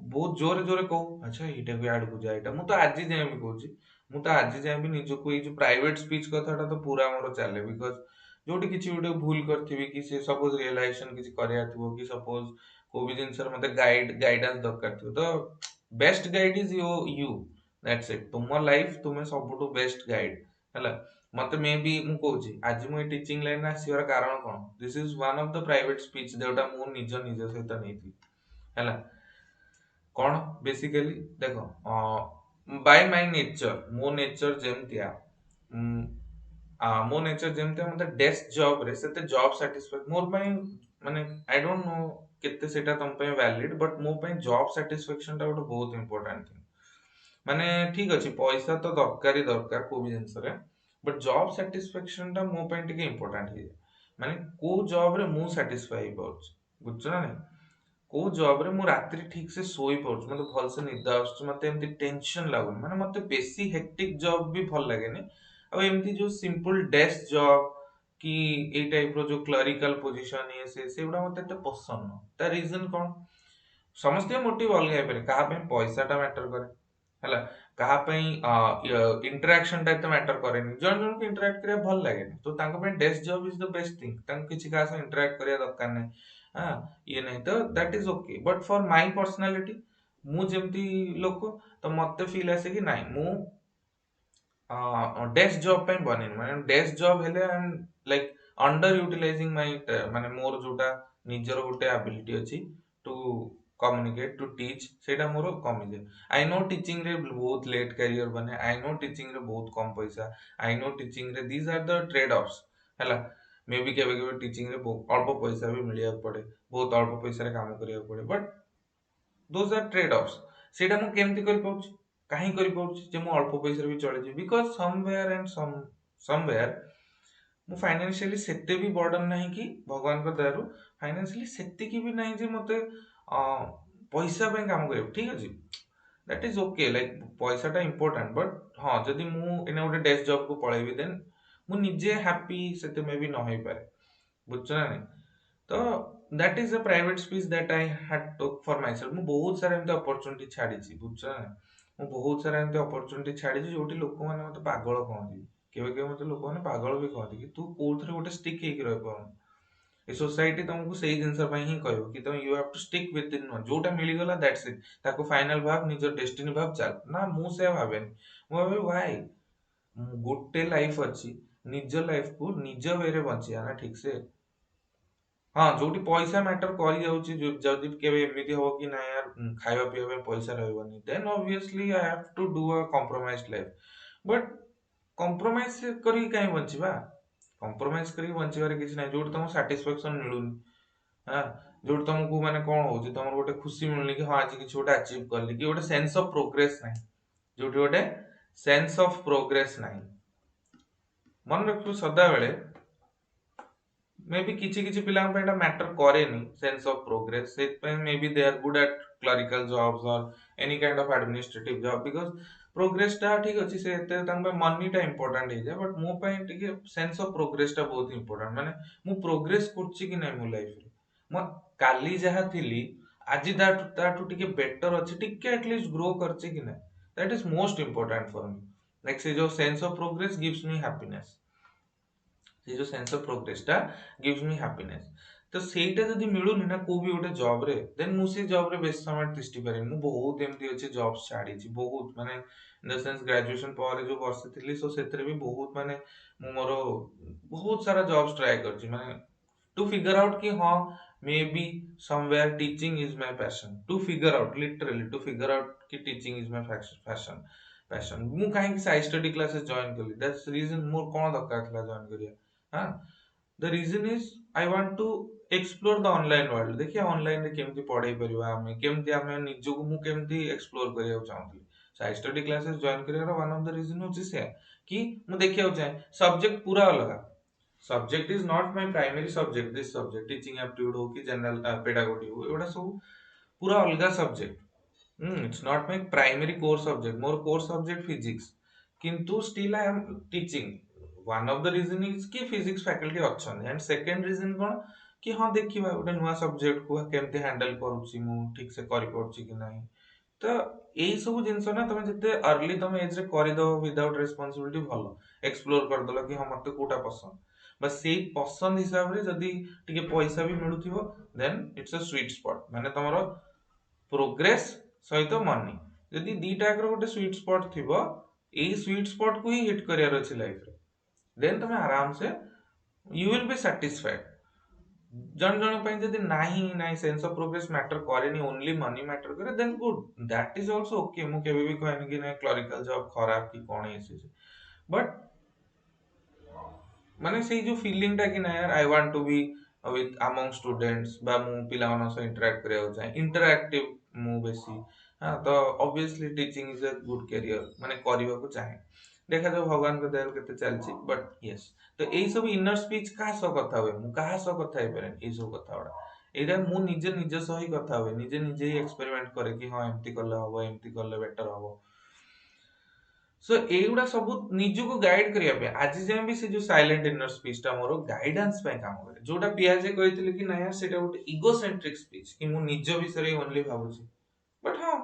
बहुत जोरे जोरे कहू, अच्छा एटा भी आड़ को जा, एटा मु तो आज जाय भी कहूची, मु तो आज जाय भी निजको ए जो प्राइवेट स्पीच कथाटा तो पूरा मोर चले। बिकॉज जोटी किछि गोटे भूल करथिबी कि से सपोज रियलाइजेशन किछि करिया थिबो, कि सपोज को भी जिंसर मते गाइडेंस दरकार थिबो, तो best guide is you, that's it. तुम लाइफ तुमे सबटू बेस्ट गाइड हला। मते मे बी मु कहूची आज मु टीचिंग लाइन में आसीबार कारण कोन, this is one of the private speech जोटा मु निज सहित नेथि हला। कोन बेसिकली देखो, बाय माय नेचर, मो नेचर जेमतिया, मो नेचर जेमतिया, मते डेस्क जॉब रे सेते जॉब सैटिस्फैक्शन मोर पई, माने आई डोंट नो केते सेटा तम पे वैलिड, बट मो पे जॉब सैटिस्फैक्शन टा गोटे बहुत इंपोर्टेंट थिंग। माने ठीक अछि पैसा तो दरकारी दरकार को भी जिंस रे, बट जॉब सैटिस्फैक्शन टा मो पे टिके इंपोर्टेंट हे। माने को जॉब रे मु सैटिस्फाई पाउछ, बुझछ ना नहीं? को जॉब रे मु रात्रि ठीक से सोई पाउछ, मतलब भल से निद आउछ, मते एमती टेंशन लागुन, माने मते बेसी हेक्टिक जॉब भी भल लागेनी। अब एमती जो सिंपल डेस्क जॉब कि ए टाइप रो जो क्लरिकल पोजीशन ये सेଗୁଡା मते एते पसंद न। ता रीजन कोन, समस्त मोटिव अलग है पारे, कहा पे पैसा टा मैटर करे हला, कहा पे इंटरेक्शन टा एते मैटर करेनी, जन जन को इंटरेक्ट करिया भल लागेनी, तो तांको पे desk job is the best thing, तांको किछि का से इंटरेक्ट करिया दरकार नै। हां, ये नहीं तो that is okay, but for my personality मु जेमती लोक, तो मते फील आसे कि नाही मु डेस्क जॉब पे बने, माने डेस्क जॉब हेले I am like underutilising my, माने मोर जोटा निजर गोटे एबिलिटी अछि टू कम्युनिकेट टू टीच, सेटा मोर कमी जे। आई नो टीचिंग रे बहुत लेट करियर बने, आई नो टीचिंग रे बहुत कम पैसा, आई नो टीचिंग रे these are the trade offs हला। मे बी केबे केबे टीचिंग रे अल्प पैसा भी मिलिया पड़े, बहुत अल्प पैसा रे काम करिया पड़े, but those are trade offs. सेटा मु केमती करि पाउछि, काहे करि पाउछि जे मु अल्प पैसा रे भी चले जे, बिकॉज़ समवेयर एंड समवेयर मु फाइनेंशियली सेते भी बर्डन नहीं कि भगवान को दयारु फाइनेंशियली सेते की भी नहीं जे मते पैसा पे काम करे, ठीक अछि दैट इज ओके, लाइक पैसा टा इंपोर्टेंट, बट हां जदी मु एने गोटे डेस्क जॉब को पळेबी देन मु निजे हैप्पी सेते में भी न होई पारे, बुझछ ना नहीं? तो that is a private speech that I had took for my self. मु बहुत सारा एमते अपॉर्चुनिटी छाड़ी छी, बुझछ ना नहीं? मु बहुत सारा एमते अपॉर्चुनिटी छाड़ी छी जोटी लोक माने मते पागल कहंती, केबे केबे मते लोक माने पागल भी कहंती कि तू कोथरे गोटे स्टिक हेकि रह पाउन। ए सोसाइटी तुमको सेही जिंस पई ही कहबो कि तुम you have to stick within one, जोटा मिली गला दैट्स इट, ताको फाइनल भाव निजर डेस्टिनी भाव चल ना। मु से भाबेनी, मु भाबे व्हाई गोटे लाइफ अछि, निज लाइफ को निज वे रे बंचिया ना ठीक से। हाँ जोटी पैसा मैटर कर जाउची, जदि केबे एमिति हो कि ना यार खाଇବା पिଇବା ପାଇଁ पैसा रहबनी, then obviously I have to do a compromised life. But compromise करी काई बंचिबा, कॉम्प्रोमाइज करी बंचिबारे किछि नै, जोटी तुम सैटिस्फैक्शन मिलुनी। हां, जोटी तुमको माने कोन होउची, तुमर गोटे खुशी मिलनी कि हां आज किछि गोटे अचीव करली, कि गोटे सेंस ऑफ प्रोग्रेस नै, जोटी गोटे सेंस ऑफ प्रोग्रेस नै। मन रखु सदा बेले मे बी किछि किछि पिला पे एटा मैटर करेनी सेंस ऑफ प्रोग्रेस, से may be they are good at clerical jobs or any kind of administrative job, because progress टा ठीक अछि, से एते तंग मनी टा इंपोर्टेंट हे जाय, बट मो पे टिके सेंस ऑफ प्रोग्रेस टा बहुत इंपोर्टेंट। माने मु प्रोग्रेस करछि कि नै मो लाइफ रे, मो काली जहा थिली आज दाटू टिके बेटर अछि, टिके एटलीस्ट ग्रो करछि कि नै, that is most important for me. Like से जो sense of progress gives me happiness, ये जो सेंस ऑफ प्रोग्रेस टा गिव्स मी हैप्पीनेस। तो सेटा जदि मिलूनी ना को भी गोटे जॉब रे देन मु से जॉब रे बेस समय तिष्टि पारे मु बहुत एमती अछि जॉब छाड़ी छी बहुत माने इन द सेंस ग्रेजुएशन पर जो वर्ष थिली सो सेतरे भी बहुत माने मु मोरो बहुत सारा जॉब्स ट्राई करछी माने टू फिगर आउट कि हाँ may be somewhere teaching is my passion to figure out literally to figure out कि teaching is my passion passion मु काहे कि साइ स्टडी क्लासेस जॉइन करली दैट्स रीजन मोर कोन दरकार थला जॉइन करिया हां the reason is I want to explore the online world देखिए ऑनलाइन रे केमती पढ़ाई परिबा हमें केमती हमें निजो को मु केमती एक्सप्लोर करिया चाहूतली साइ स्टडी क्लासेस जॉइन करिया वन ऑफ द रीजन होची से कि मु देखिया चाहे सब्जेक्ट पूरा अलग subject is not my primary subject this subject teaching aptitude हो कि जनरल पेडागोजी हो एटा सब पूरा अलग subject it's not my primary core subject मोर कोर सब्जेक्ट फिजिक्स किंतु still I am teaching one of the reason is कि फिजिक्स फैकल्टी अच्छा एंड सेकंड रीजन कोन कि हाँ देखिबा गोटे नुआ सब्जेक्ट को केमते हैंडल करूची मु ठीक से करि पड़ची कि नहीं तो एई सब जिंस ना तुम जते अर्ली तुम एज रे करि दो विदाउट रिस्पांसिबिलिटी भलो एक्सप्लोर कर दलो कि हम मते कोटा पसंद बस सेई पसंद हिसाब रे जदी टिके पैसा भी मिलुथिबो then it's a sweet spot माने तमरो प्रोग्रेस सहित मनी जदी दीटा कर गोटे स्वीट स्पॉट थिबो एई स्वीट स्पॉट को ही हिट करियर अछि लाइफ रे देन तुम आराम से यू विल बी सैटिस्फाइड जन जन ପାଇଁ ଯଦି ନାହିଁ ନାହିଁ ସେନ୍ସ ଅଫ ପ୍ରୋଗ୍ରେସ ମ୍ୟାଟର କରେନି ଓନ୍ଲି ମନି ମ୍ୟାଟର କରେ then good that is also okay ମୁଁ କେବେ ବି କହିନି କି ନାଇଁ କ୍ଲରିକାଲ ଜବ ଖରାପ କି କଣ ଏସି ବଟ୍ ମାନେ ସେଇ ଯୋଉ ଫିଲିଂଟା କି ନା यार I want to be with among students बा मु पिला मानन सह इंटरैक्ट करिया चाहे इंटरैक्टिव मु बेसी हां तो obviously teaching is a good career माने करिवा को चाहे देखा जाओ भगवान के दया केते चलची बट यस तो एई सब इनर स्पीच का सह कथा होय मु कहा सह कथा हे पारे एई सब कथा ओडा एटा मु निजे सह ही कथा होय निजे ही एक्सपेरिमेंट करे कि हां एम्ति करले हबो एम्ति करले बेटर हबो सो एगुडा सब निजु को गाइड करिया पे आज जे भी से जो साइलेंट इनर स्पीच टा मोर गाइडेंस पे काम करे जोटा पियाजे कहितले कि ना यार सेटा गोटे इगोसेंट्रिक स्पीच कि मु निजो विषय ओनली भाबुची बट हां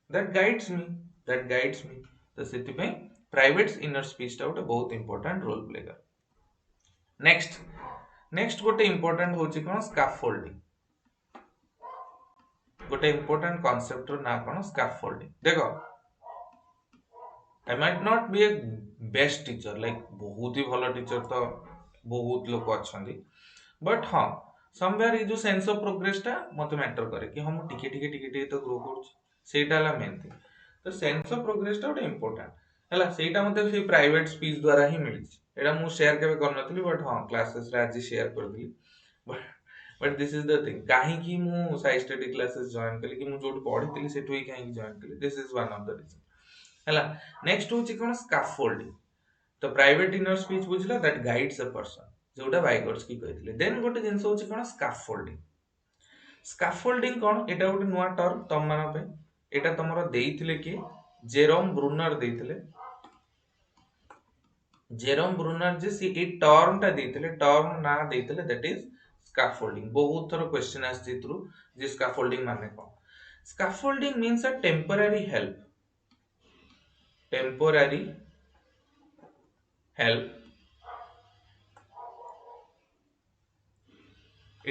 दैट गाइड्स मी तो सेति पे प्राइवेट इनर स्पीच टा गोटे बहुत इंपोर्टेंट रोल प्ले कर नेक्स्ट गोटे इंपोर्टेंट होची कोन स्कैफोल्डिंग गोटे इंपोर्टेंट कांसेप्ट रो ना कोन स्कैफोल्डिंग देखो I might not be a best teacher like बहुत ही भलो टीचर तो बहुत लोग अच्छंदी बट हां समवेयर ये जो सेंस ऑफ प्रोग्रेस टा मते मैटर करे कि हम टिके तो ग्रो करछ सेटा ला मेन थिंग तो सेंस ऑफ प्रोग्रेस टा गोटे इंपोर्टेंट हला सेटा मते से प्राइवेट स्पीच द्वारा ही मिली एटा मु शेयर केबे करनथली बट हां क्लासेस रे आज शेयर कर दिली but this is the thing काहे कि मु साइ स्टडी क्लासेस जॉइन कली कि मु जोट पढितली सेटु ही काहे जॉइन कली this is one of the reason हला नेक्स्ट होची कोन स्कैफोल्डिंग तो प्राइवेट इनर स्पीच बुझला दैट गाइड्स अ पर्सन जोटा बाइगर्स की कहितले देन गोटे जिंस होची कोन स्कैफोल्डिंग कोन एटा गोटे नुवा टर्म तम माना पे एटा तमरो देइथिले कि जेरोम ब्रूनर जे सी ए टर्म टा देइथिले टर्म ना देइथिले दैट इज स्कैफोल्डिंग बहुत थरो क्वेश्चन आछि थ्रू जे स्कैफोल्डिंग माने कोन scaffolding means a temporary help it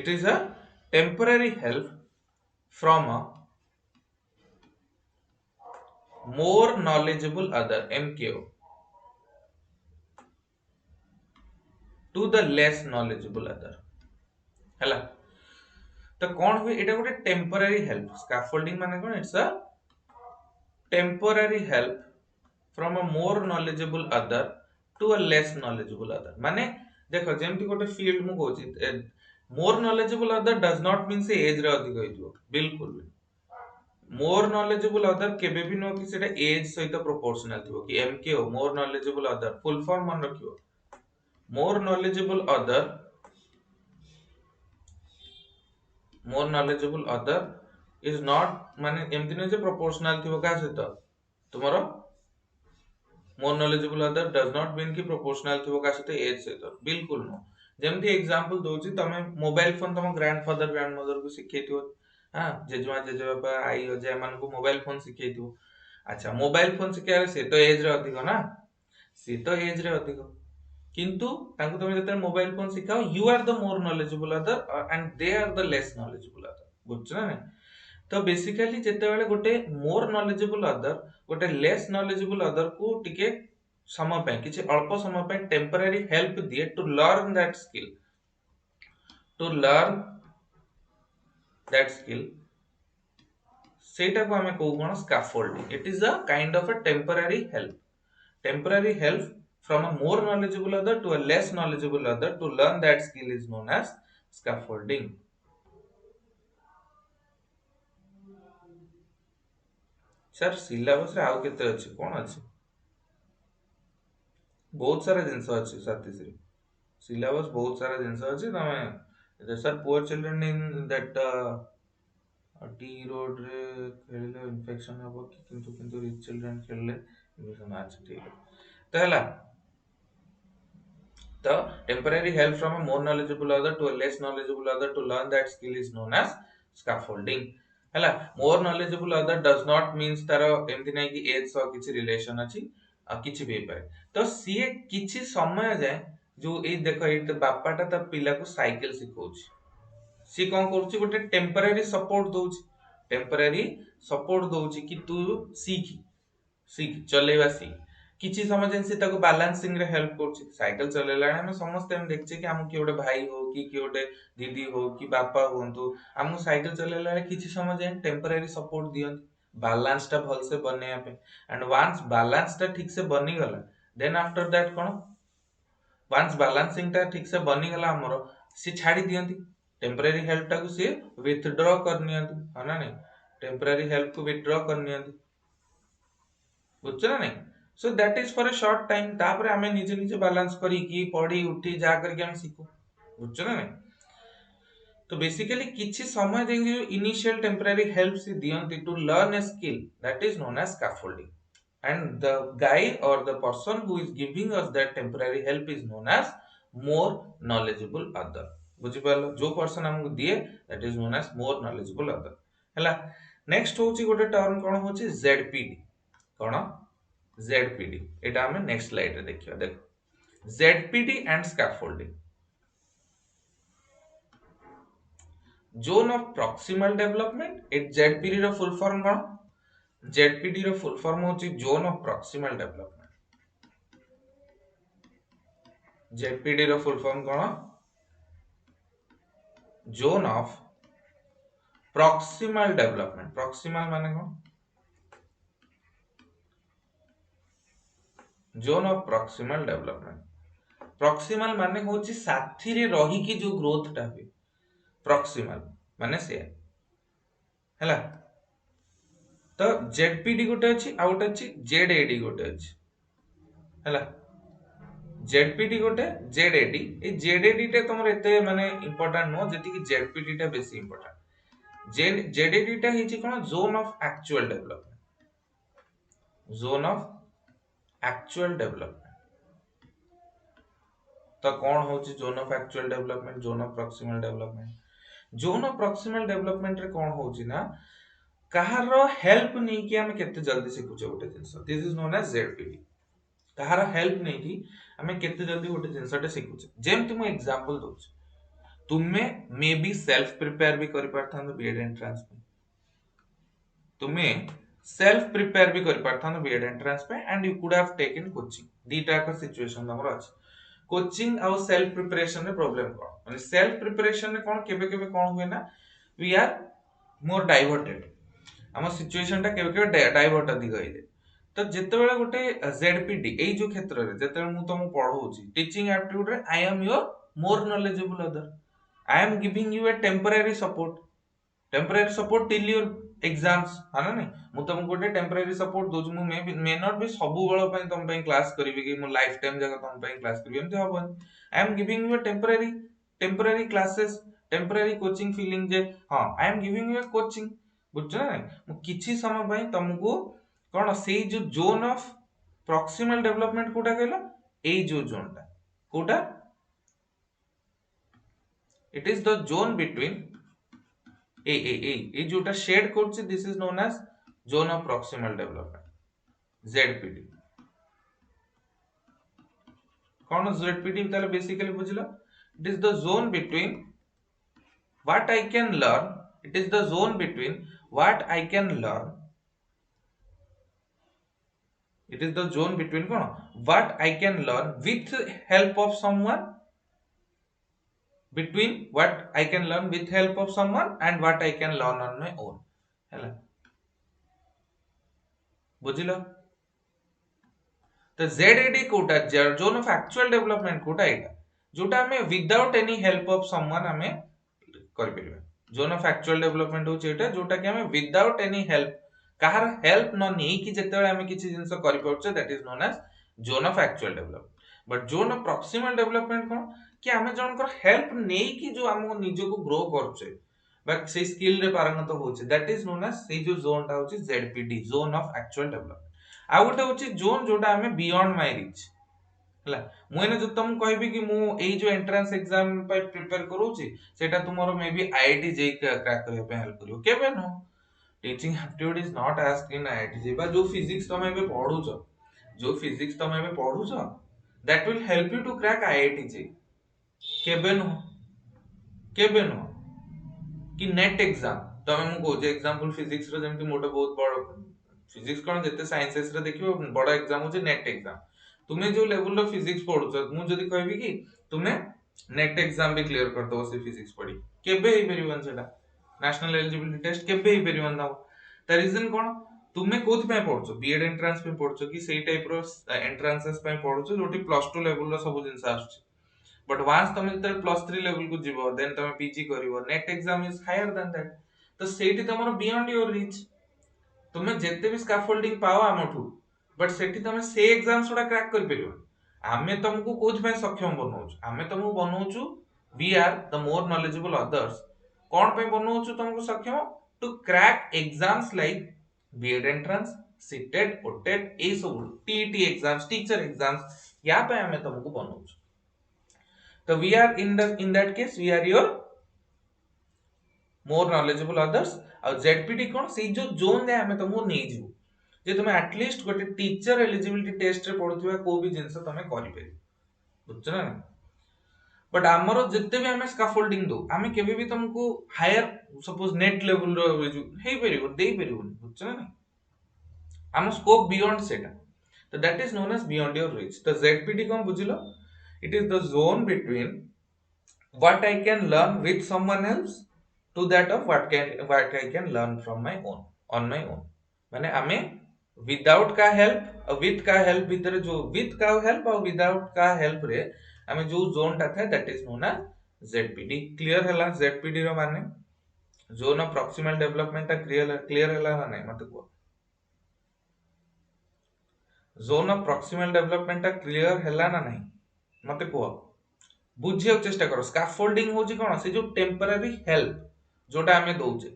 is a temporary help from a more knowledgeable other MKO to the less knowledgeable other हला तो कौन हुए एटा गोटे टेम्पररी हेल्प स्कैफोल्डिंग माने कोन it's a temporary help from a more knowledgeable other to a less knowledgeable other माने देखो जेमति गोटे फील्ड मु कहूची more knowledgeable other does not mean से एज रे अधिक होइतो बिल्कुल भी मोर नॉलेजेबल अदर केबे भी नो कि सेटा एज सहित प्रोपोर्शनल थिबो कि MKO more knowledgeable other full form मन रखियो more knowledgeable other is not माने एमति नै जे प्रोपोर्शनल थिबो का सहित तुमरो more knowledgeable other does not mean कि प्रोपोर्शनल थिबो का सहित एज सहित बिल्कुल नो जेमति एग्जांपल दोची तमे मोबाइल फोन तम ग्रैंडफादर ग्रैंडमदर को सिखेथियो हां जेजमा जेजेबापा आई अजय मन को मोबाइल फोन सिखेथियो अच्छा मोबाइल फोन सिखेरे से तो एज रे अधिक ना से तो एज रे अधिक किंतु तांको तुम जते मोबाइल फोन सिखाओ you are the more knowledgeable other and they are the less knowledgeable other बुझछ ना नहीं। तो बेसिकली जते बेले गोटे मोर नॉलेजेबल अदर गोटे लेस नॉलेजेबल अदर को टिके समय पे किछि अल्प समय पे टेम्पररी हेल्प दिए to learn that skill to learn that skill सेटा को हमें कहू कोन scaffolding. It is a kind of a temporary help from a more knowledgeable other to a less knowledgeable other to learn that skill is known as scaffolding। Sir syllabus रे आउ केते अछि कोन अछि बहुत सारा जिंस अछि साथीश्री सिलेबस बहुत सारा जिंस अछि तमे sir poor children in that T road रे खेलले इन्फेक्शन हबो कि किंतु रिच चिल्ड्रन खेलले इन्फेक्शन अछि ठीक है तो हला the temporary help from a more knowledgeable other to a less knowledgeable other to learn that skill is known as scaffolding हला more knowledgeable other does not means तारो एमति नै कि एज सो किछि रिलेशन अछि किछि भी पाए तो सीए किछि समय जाय जो ए देखो ए बापाटा त पिला को साइकिल सिखौछि सी कोन करछि गोटे टेम्पररी सपोर्ट दउछि कि तू सीख सीख चलेवा सीख किछि समय जेन से ताको बैलेंसिंग रे हेल्प करछि साइकिल चलेला हम समस्त हम देखछे कि हम कि ओडे भाई हो कि ओडे दीदी हो कि बापा होंतु हम साइकिल चलेला किछि समय जेन टेम्पररी सपोर्ट दियन बैलेंस ता भल से बने पे एंड वंस बैलेंस ता ठीक से बनी गला देन आफ्टर दैट कोन वंस बैलेंसिंग ता ठीक से बनी गला हमरो से छाडी दियंती टेम्पररी हेल्प ता को से विथड्रॉ कर नियंती हना नहीं टेम्पररी हेल्प को विथड्रॉ कर नियंती बुझछ ना नहीं so that is for a short time तापर हमें निजे निजे बैलेंस करी की पढ़ी उठी जा करके हम सीखो बुझछ ना नहीं तो बेसिकली किछि समय देंगे इनिशियल टेम्पररी हेल्प से दियंती to learn a skill that is known as scaffolding and the guy or the person who is giving us that temporary help is known as more knowledgeable other बुझि पालो जो person हमको दिए that is known as more knowledgeable other हला next होची गोटे term कोन होची ZPD कोन ZPD एटा हमें नेक्स्ट स्लाइड रे देखियो देखो ZPD and scaffolding zone of proximal development it ZPD रो फुल फॉर्म कोन जेडपीडी रो फुल फॉर्म होची zone of proximal development ZPD रो फुल फॉर्म कोन zone of proximal development proximal माने कोन zone of proximal development proximal माने होची साथी रे रही की जो ग्रोथ टा हुए प्रॉक्सिमल माने से हला तो जेडपीडी गोटे अछि आउट अछि जेडएडी गोटे अछि हला जेडपीडी गोटे जेडएडी ए जेडएडी टे तमर एते माने इंपोर्टेंट नो जति कि जेडपीडी टा बेसी इंपोर्टेंट जेडएडी टा हिची कोन जोन ऑफ एक्चुअल डेवलपमेंट तो कौन होची zone of actual development zone of proximal development रे कौन होची ना कहार हेल्प नहीं कि हम केते जल्दी सिखुचे गोटे जिंस this is known as ZPD कहार हेल्प नहीं कि हमें केते जल्दी गोटे जिंसटे सिखुचे जेम तुम एग्जांपल दोछ तुमे मे बी सेल्फ प्रिपेयर भी करि पारथान बीएड एंट्रेंस पे तुमे सेल्फ प्रिपेयर भी करि पारथान बीएड एंट्रेंस पे and you could have taken coaching दीटा का सिचुएशन हमर अछि कोचिंग और सेल्फ प्रिपरेशन रे प्रॉब्लम कोन माने सेल्फ प्रिपरेशन रे कोन केबे केबे कोन हुए ना वी आर मोर डाइवर्टेड हम सिचुएशन टा केबे केबे डाइवर्ट अधिक होई जाय तो जेते बेले गोटे जेडपीडी एई जो क्षेत्र रे जेते मु तुम पढौची टीचिंग एप्टीट्यूड रे I am your more knowledgeable other I am giving you a temporary support till your exams हाना नहीं मु तुम गोटे टेम्पररी सपोर्ट दोज मु मे नॉट बी सबु बेल पई तुम पई क्लास करबी कि मु लाइफ टाइम जगह तुम पई क्लास करबी एमते हबन I am giving you temporary classes temporary coaching feeling जे हां I am giving you coaching बुझछ ना मु किछि समय पई तुमको कोन सेई जो जोन ऑफ प्रॉक्सिमल डेवलपमेंट कोटा कहला एई जो जोनटा कोटा it is the zone between ए जोटा शेड करछि this is known as zone of proximal development ZPD कौन ZPD ताले बेसिकली बुझिलो it is the zone between what I can learn it is the zone between what I can learn it is the zone between कौन what I can learn with help of someone between what I can learn with help of someone and what I can learn on my own ହେଲା बुझिलो तो ZAD कोटा zone of actual development कोटा एटा जोटा हमें without any help of someone हमें कर परिबा जोन ऑफ एक्चुअल डेवलपमेंट होचे एटा जोटा कि हमें विदाउट एनी हेल्प कहार हेल्प न नै कि जेतेबेले हमें किछि जिंस करि परछे that is known as zone of actual development but zone of proximal development कोन कि हमें जनकर हेल्प नै कि जो हम निजो को ग्रो करछे बट से स्किल रे पारंगत होचे दैट इज नोन एज से जो जोन टा होचे ZPD zone of actual development आ गोटे होची जोन जोटा हमें बियॉन्ड माय रीच हला मु एने जो तुम कहबी कि मु एई जो एंट्रेंस एग्जाम पे प्रिपेयर करूची सेटा तुमरो may be IIT JEE crack करे पे हेल्प करियो केबे नो teaching aptitude is not asked in IIT JEE बा जो फिजिक्स तुम एबे पढुचो जो फिजिक्स तुम एबे पढुचो that will help you to crack IIT JEE केबे नो कि नेट एग्जाम तमे मु को जे एग्जांपल फिजिक्स रो जेमति मोटे बहुत बड़ फिजिक्स कोन जते साइंसेस रे देखियो बड़ा एग्जाम होचे नेट एग्जाम तुमे जो लेवल रो फिजिक्स पढुछ मु जदी कहबी कि तुमे नेट एग्जाम भी क्लियर कर दो से फिजिक्स पढी केबे ही परिवन सेटा नेशनल एलिजिबिलिटी टेस्ट केबे ही परिवन दाओ द रीजन कोन तुमे कोथि पे पढुछ बीएड एंट्रेंस पे पढुछ कि सेही टाइप रो एंट्रेंसेस पे पढुछ जोटी +2 लेवल रो सब जिंस आछी बट वांस तुमे जते +3 लेवल को जीवो देन तुमे पीजी करिवो NET exam is higher than that तो सेठी तमरो बियॉन्ड योर रीच तुमे जेते भी स्कैफोल्डिंग पाओ आमठू बट सेठी तमे से एग्जाम्स उडा क्रैक कर परियो आमे तुमको कोथ पे सक्षम बनौछु आमे तुमको बनौछु we are the more knowledgeable others कोन पे बनौछु तुमको सक्षम to crack exams like BEd entrance CTET OTET ए सब टीईटी एग्जाम्स टीचर एग्जाम्स या पे आमे तुमको बनौछु तो we are in that case we are your more knowledgeable others और जेडपीटी कोन से जो जोन दे हमें तुमको नै जीवो जे तुमे एटलीस्ट गोटे टीचर एलिजिबिलिटी टेस्ट रे पढुथिबा को भी जिंस तुमे करि पेरि बुझछ ना बट हमरो जत्ते भी हमें स्कैफोल्डिंग दो हमें केबे भी तुमको हायर सपोज नेट लेवल रो हे परिबो देई परिबो बुझछ ना हम स्कोप बियॉन्ड सेटा तो that is known as beyond your reach तो जेडपीटी कोन बुझिलो it is the zone between what I can learn with someone else to that of what I can learn from my own on my own माने हमें without का help और with का help भीतर जो विथ का हेल्प और without का हेल्प रे हमें जो जोन टा था that is known as ZPD clear हला जेडपीडी रो माने जोन ऑफ प्रॉक्सिमल डेवलपमेंट टा क्लियर हला ना नहीं मत को जोन ऑफ प्रॉक्सिमल डेवलपमेंट टा क्लियर हला ना नहीं मत को बुझियो चेष्टा करो स्कैफोल्डिंग होजी कोन से जो टेम्पररी हेल्प जोटा हमें दोचे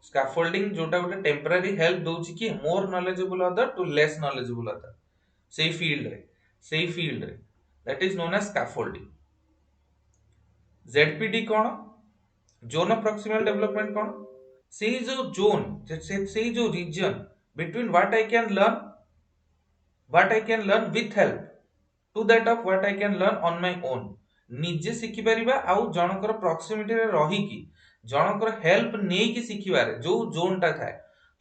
स्कैफोल्डिंग जोटा गोटे टेम्पररी हेल्प दोची कि more knowledgeable other to less knowledgeable other सेही फील्ड रे that is known as scaffolding ZPD कोन जोन ऑफ प्रॉक्सिमल डेवलपमेंट कोन सेही जो जोन सेही जो region between what I can learn with help to that of what I can learn on my own निजे सिखि परिबा आउ जनकर प्रॉक्सिमिटी रे रही कि जनकर हेल्प नै कि सिखिबारे जो जोन टा थाए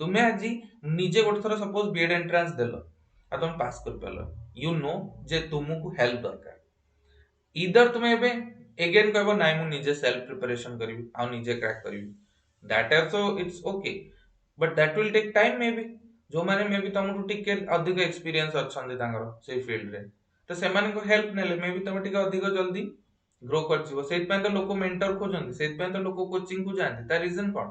तुमे आजी निजे गोटे थरा सपोज बीएड एंट्रेंस देलो आ तुम पास कर पालो यू नो जे तुमको हेल्प दरकार इधर तुमे एबे अगेन कहबो नाइ मु निजे सेल्फ प्रिपरेशन करबी आ निजे क्रैक करबी that also it's okay but that will take time maybe जो माने मे बी तुमको टिके अधिक एक्सपीरियंस अछन तांगर से फील्ड रे तो सेमान को हेल्प नेले मे भी तुम टिके अधिक जल्दी ग्रो कर जिवो सेत पे तो लोक मेंटर खोजन सेत पे तो लोक कोचिंग को जानते ता रीजन कोन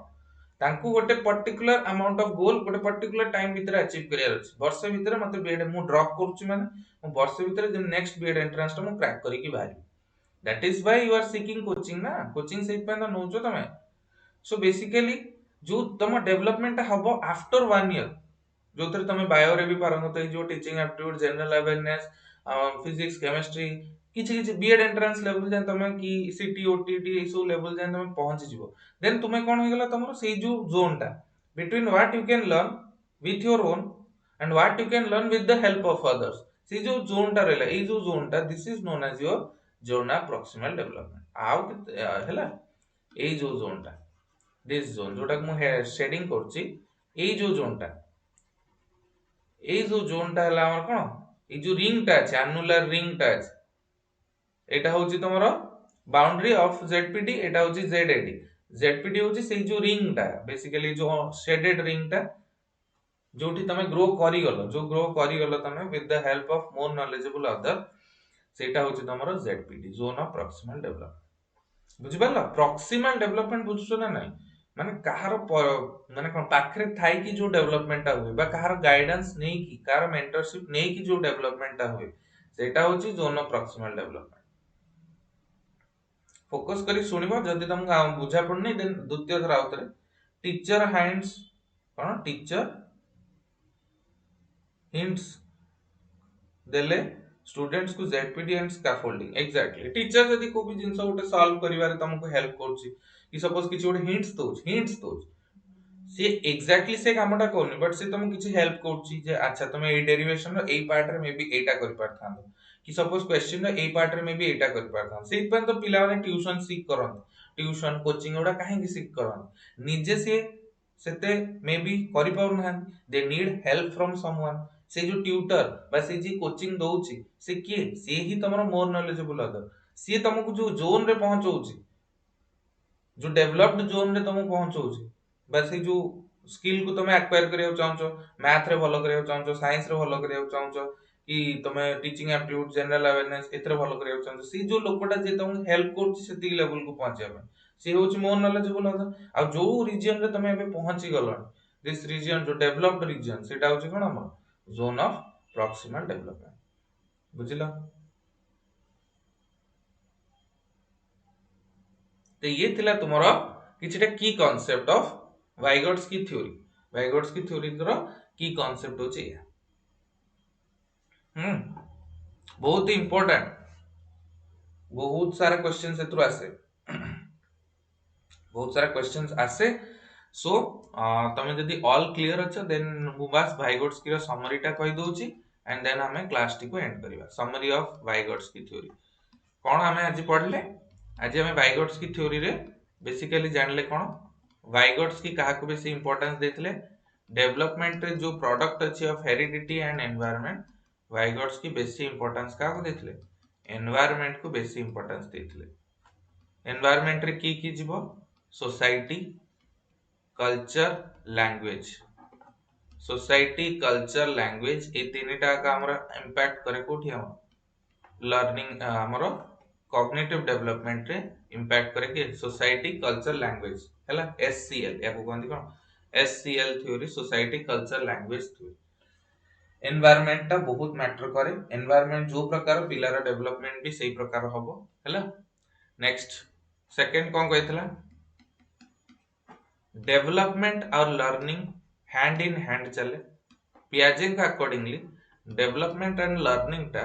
तांको गोटे पर्टिकुलर अमाउंट ऑफ गोल गोटे पर्टिकुलर टाइम भीतर अचीव करियर अछि वर्ष भीतर मते बीएड मु ड्रॉप करछु माने मु वर्ष भीतर जे नेक्स्ट बीएड एंट्रेंस टा मु क्रैक करी की बाहरी that is why you are seeking coaching ना कोचिंग सेत पे तो नोचो तमे सो बेसिकली जो तुम डेवलपमेंट हबो आफ्टर 1 ईयर जो थरे तमे बायो रे भी पारंगत है जो teaching aptitude general awareness physics chemistry किछि किछि बीएड एंट्रेंस लेवल जान तमे कि सीटी ओटीटी एसो लेवल जान तमे पहुंच जिवो देन तुमे कोन हो गेला तमरो सेही जो जोन टा between what you can learn with your own and what you can learn with the help of others से जो जोन टा रहला ए जो जोन टा this is known as your zone of proximal development आउ हैला ए जो जोन टा दिस जोन जोटा मु शेडिंग करछि ए जो जोन टा ए जो जोन टा हला हमर कोन ए जो रिंग टा আছে एनुलर रिंग टा আছে एटा होची तमरो बाउंड्री ऑफ जेडपीडी एटा होची जेडएडी जेडपीडी होची से जो रिंग टा बेसिकली जो शेडेड रिंग टा जोठी तमे ग्रो करी गलो जो ग्रो करी गलो तमे with the help of more knowledgeable other सेटा होची तमरो ZPD zone of proximal development बुझि पारलो प्रॉक्सिमल डेवलपमेंट बुझछो ना नहीं माने कहार माने कोन पाखरे थाई की जो डेवलपमेंट ता हुए बा कहार गाइडेंस नहीं की कहार मेंटरशिप नहीं की जो डेवलपमेंट ता हुए सेटा होची zone of proximal development focus करी सुनिबो जदि तुमको बुझा पड़नी देन द्वितीय थर आउतरे टीचर हैंड्स कोन टीचर हिंट्स देले स्टूडेंट्स को ZPD and scaffolding exactly teacher जदि को भी जिंस उठे सॉल्व करिवारे तुमको हेल्प करछि कि सपोज किछि उठे हिंट्स दोछ से एग्जैक्टली से कामटा कोनी बट से तुमको किछि हेल्प करछि जे अच्छा तुम ए डेरिवेशन रो ए पार्ट रे मे बी एटा करि पारथान कि सपोज क्वेश्चन रो ए पार्ट रे मे बी एटा करि पारथान सेहि पर तो पिला माने ट्यूशन सीख करन ट्यूशन कोचिंग ओडा काहे कि सीख करन निजे से सेते मे बी करि पाउन हन they need help from someone से जो ट्यूटर बा से जी कोचिंग दउची से किए से ही तमरो मोर नॉलेजेबल अदर से तुमको जो जोन रे पहुंचौची जो डेवलप्ड जोन रे तुमको पहुंचौची बा से जो स्किल को तुम एक्वायर करियो चाहछो मैथ रे भलो करियो चाहछो साइंस रे भलो करियो चाहछो कि तुम टीचिंग एप्टीट्यूड जनरल अवेयरनेस एतरे भलो करियो चाहछो से जो लोकटा जे तुमको हेल्प करछि सेति लेवल को पहुंचे से होछि मोर नॉलेजेबल अदर आ जो रीजन रे तुम एबे पहुंची गलण दिस रीजन जो डेवलप्ड रीजन सेटा होछि कोन हमर जोन ऑफ प्रॉक्सिमल डेवलपमेंट बुझिला तो ये थिला तुमरो किछटा की कांसेप्ट ऑफ वाइगॉट्स की थ्योरी रो की कांसेप्ट होछि बहुत ही इंपोर्टेंट बहुत सारा क्वेश्चन सेतु आसे बहुत सारा क्वेश्चंस आसे सो तमे जदी ऑल क्लियर अछ देन मु बस वाइगॉट्स की समरी टा कहि दोछि एंड देन हमें क्लास टी को एंड करिवा समरी ऑफ वाइगॉट्स की थ्योरी कोन हमें आज पढ़ले आज हमें वाइगॉट्स की थ्योरी रे बेसिकली जानले कोन वाइगॉट्स की काहा को बेसी इंपोर्टेंस देथिले डेवलपमेंट रे जो प्रोडक्ट अछि ऑफ हेरिडिटी एंड एनवायरनमेंट वाइगॉट्स की बेसी इंपोर्टेंस काहा को देथिले एनवायरनमेंट को बेसी इंपोर्टेंस देथिले एनवायरनमेंट रे की जीवो society culture language society culture language ए तीनटा का हमरा इंपैक्ट करे कोठी हम लर्निंग हमरो कॉग्निटिव डेवलपमेंट रे इंपैक्ट करे के सोसाइटी कल्चर लैंग्वेज हैला एससीएल या को कहंदी कोन SCL theory society culture language theory environment ता बहुत मैटर करे एनवायरनमेंट जो प्रकार पिलार डेवलपमेंट भी सही प्रकार हबो हैला नेक्स्ट सेकंड कोन कहैतला डेवलपमेंट और लर्निंग हैंड इन हैंड चले पियाजे का अकॉर्डिंगली डेवलपमेंट एंड लर्निंग टा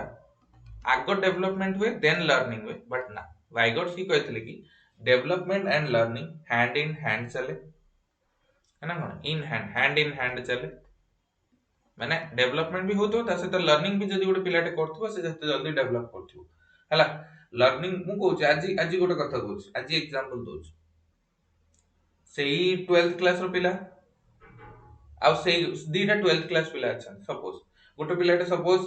आगो डेवलपमेंट हुए देन लर्निंग हुए बट ना वाइगॉट्स की कहथिले कि development and learning hand in hand चले है ना कोन हैंड इन हैंड चले माने डेवलपमेंट भी होतो ता से तो लर्निंग भी जदी गोटे पिलाटे करथबो से जते जल्दी डेवलप करथबो हला लर्निंग मु कहूची आज गोटे कथा कहूची आज एग्जांपल दोची सेही 12th क्लास रो पिला आ सेही दीटा 12th क्लास पिला अच्छा सपोज गोटे पिलाटे सपोज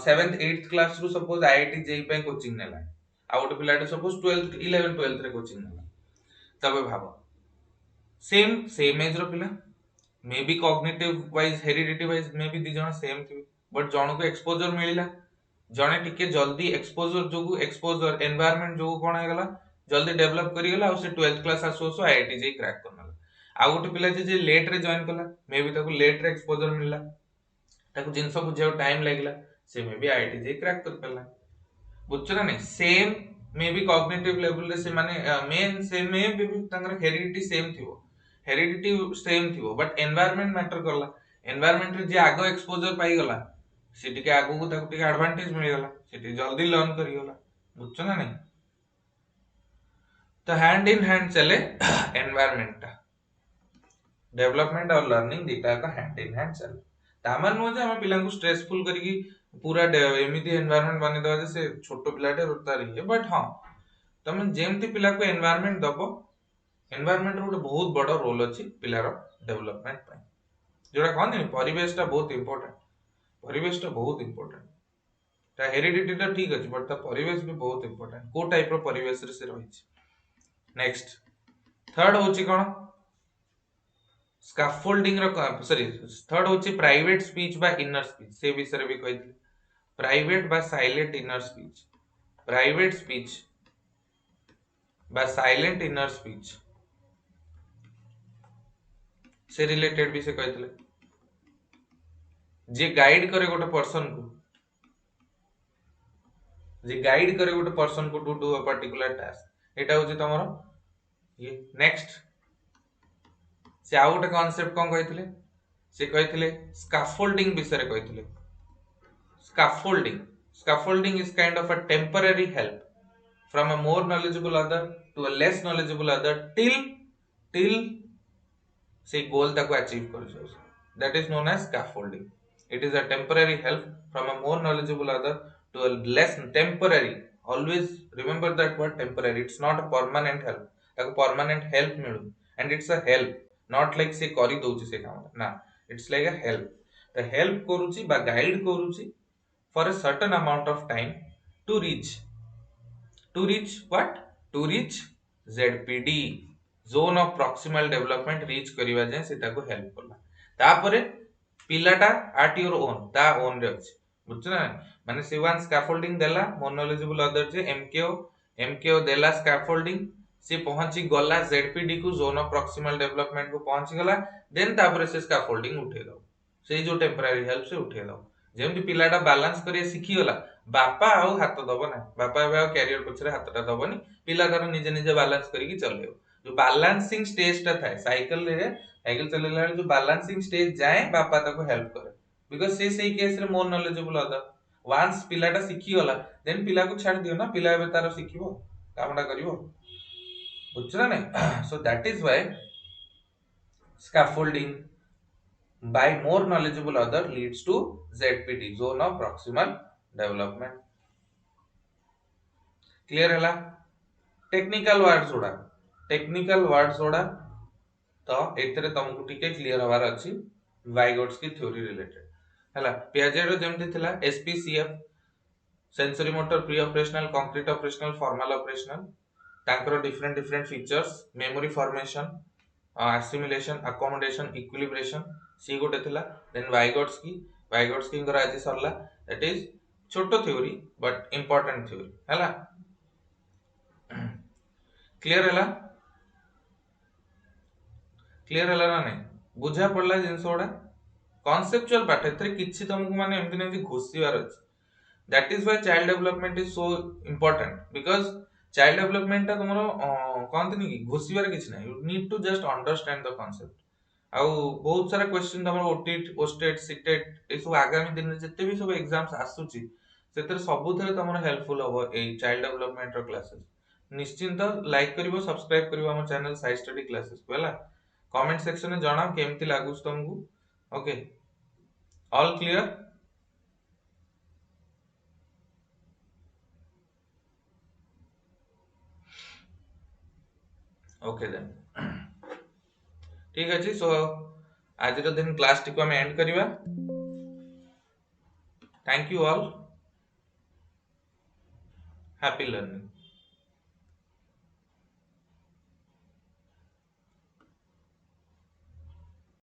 7th 8th क्लास रो सपोज आईआईटी जेई पे कोचिंग नेला आ गोटे पिलाटे सपोज 12th 11 12th रे कोचिंग नेला तबे भाबो सेम एज रो पिला मे be cognitive wise heredity wise may be the जण सेम थि बट जण को एक्सपोजर मिलिला जणे टिके जल्दी एक्सपोजर जोगु एक्सपोजर एनवायरनमेंट जोगु कोन हे गला जल्दी डेवलप करी गला आ से 12th क्लास आसो आईआईटी जेई क्रैक करनला आ गोटे पिला जे लेट रे जॉइन कला मे बी ताको लेट रे एक्सपोजर मिलला ताको जिंस बुझाउ टाइम लागला से may be IIT JEE crack कर परला बुझछ ना नहीं same may be cognitive level रे से माने मेन सेम मे बी तंगर हेरिडिटी सेम थिवो बट एनवायरनमेंट मैटर करला एनवायरनमेंट रे जे आगो एक्सपोजर पाई गला से टिके आगो को ताको टिके एडवांटेज मिल गला से जल्दी लर्न करी गला बुझछ ना नहीं तो हैंड इन हैंड चले एनवायरनमेंट डेवलपमेंट और लर्निंग दीटा का हैंड इन हैंड चले तामान नुह जे हम पिला को स्ट्रेसफुल करके पूरा एमिति एनवायरनमेंट बने दवा जे से छोटो पिलाटे रोतार ये बट हां तमे जेमति पिला को एनवायरनमेंट दबो एनवायरनमेंट रो बहुत बड़ रोल अछि पिलार डेवलपमेंट पय जोड़ा कहन परिवेशटा बहुत इंपोर्टेंट परिवेशटा बहुत इंपोर्टेंट ता हेरिडिटी तो ठीक अछि बट ता परिवेश भी बहुत इंपोर्टेंट को टाइप रो परिवेश रे से रही छी नेक्स्ट थर्ड होची कोन स्कैफोल्डिंग रो सॉरी थर्ड होची प्राइवेट स्पीच बा इनर स्पीच से विषय भी कहि प्राइवेट बा silent inner speech private speech बा साइलेंट इनर स्पीच से रिलेटेड भी से कहि जे गाइड करे गोटे पर्सन को जे गाइड करे गोटे पर्सन को to do a particular task एटा होची तमरो ये नेक्स्ट से आउ गोटे कांसेप्ट कोन कहिथिले से कहिथिले स्कैफोल्डिंग विषय रे कहिथिले scaffolding is kind of a temporary help from a more knowledgeable other to a less knowledgeable other till से goal तक achieve कर जाओ that is known as scaffolding it is a temporary help from a more knowledgeable other to a less temporary always remember that word temporary it's not a permanent help ताको permanent help मिलु and it's a help not like से करी दोची से काम ना it's like a help the help करूची बा guide करूची for a certain amount of time to reach what to reach ZPD zone of proximal development reach करिवा जाय सेटा को हेल्प करला तापरे पिलाटा at your own ता ओन रे अछि बुझछ ना माने से वन स्कैफोल्डिंग देला मोर नॉलेजेबल अदर जे एमकेओ देला स्कैफोल्डिंग से पहुंची गला ZPD को जोन ऑफ प्रॉक्सिमल डेवलपमेंट को पहुंची गला देन तापरे से स्कैफोल्डिंग उठे दो से जो टेम्पररी हेल्प से उठे दो जेमति पिलाटा बैलेंस करिया सिखि गला बापा आउ हाथ दबो ना बापा बे कैरियर पछरे हाथटा दबोनी पिला तार निजे निजे बैलेंस करिकि चलेओ जो बैलेंसिंग स्टेज ता थाए साइकिल चलेला जो बैलेंसिंग स्टेज जाए बापा ताको हेल्प करे बिकॉज़ से सही केस रे मोर नॉलेजेबल अदर वंस पिलाटा सिखि गला देन पिला को छाड़ दियो ना पिला बे तार सिखिबो कामडा करिवो बुझला नै so that is why scaffolding by more knowledgeable other leads to ZPD zone of proximal development clear हला टेक्निकल वर्ड्स जोड़ा तो एतरे तुमको टिके क्लियर हवार अछि वाइगोट्स की थ्योरी रिलेटेड हला पियाजे रो जेमति थिला SPCF sensory motor pre operational concrete operational formal operational तांकर different features memory formation assimilation accommodation equilibration सी गोटे थिला देन वाइगोट्स की आज सरला दैट इज छोटो थ्योरी बट इंपोर्टेंट थ्योरी हला क्लियर हला ना नहीं बुझा पड़ला जिंस ओडा कॉन्सेप्चुअल पार्ट एथरे किछि तुमको माने एमति नै घोषिवार अछि that is why child development is so important because child development ता तुमरो कहंतनी कि घोषिवार किछि नै you need to just understand the concept आउ बहुत सारा क्वेश्चन तमरो ओटीट ओस्टेट सीटेट ए सब आगामी दिन जते भी सब एग्जाम्स आसुची सेतर सबु थरे तमरो हेल्पफुल हो ए चाइल्ड डेवलपमेंट रो क्लासेस निश्चिंत लाइक करिवो सब्सक्राइब करिवो हमर चैनल साइ स्टडी क्लासेस को हला कमेंट सेक्शन में जणाव केमति लागुस तुमको okay all clear okay then ठीक अछि सो आज रो दिन क्लास टी को हम एंड करिवा thank you all happy learning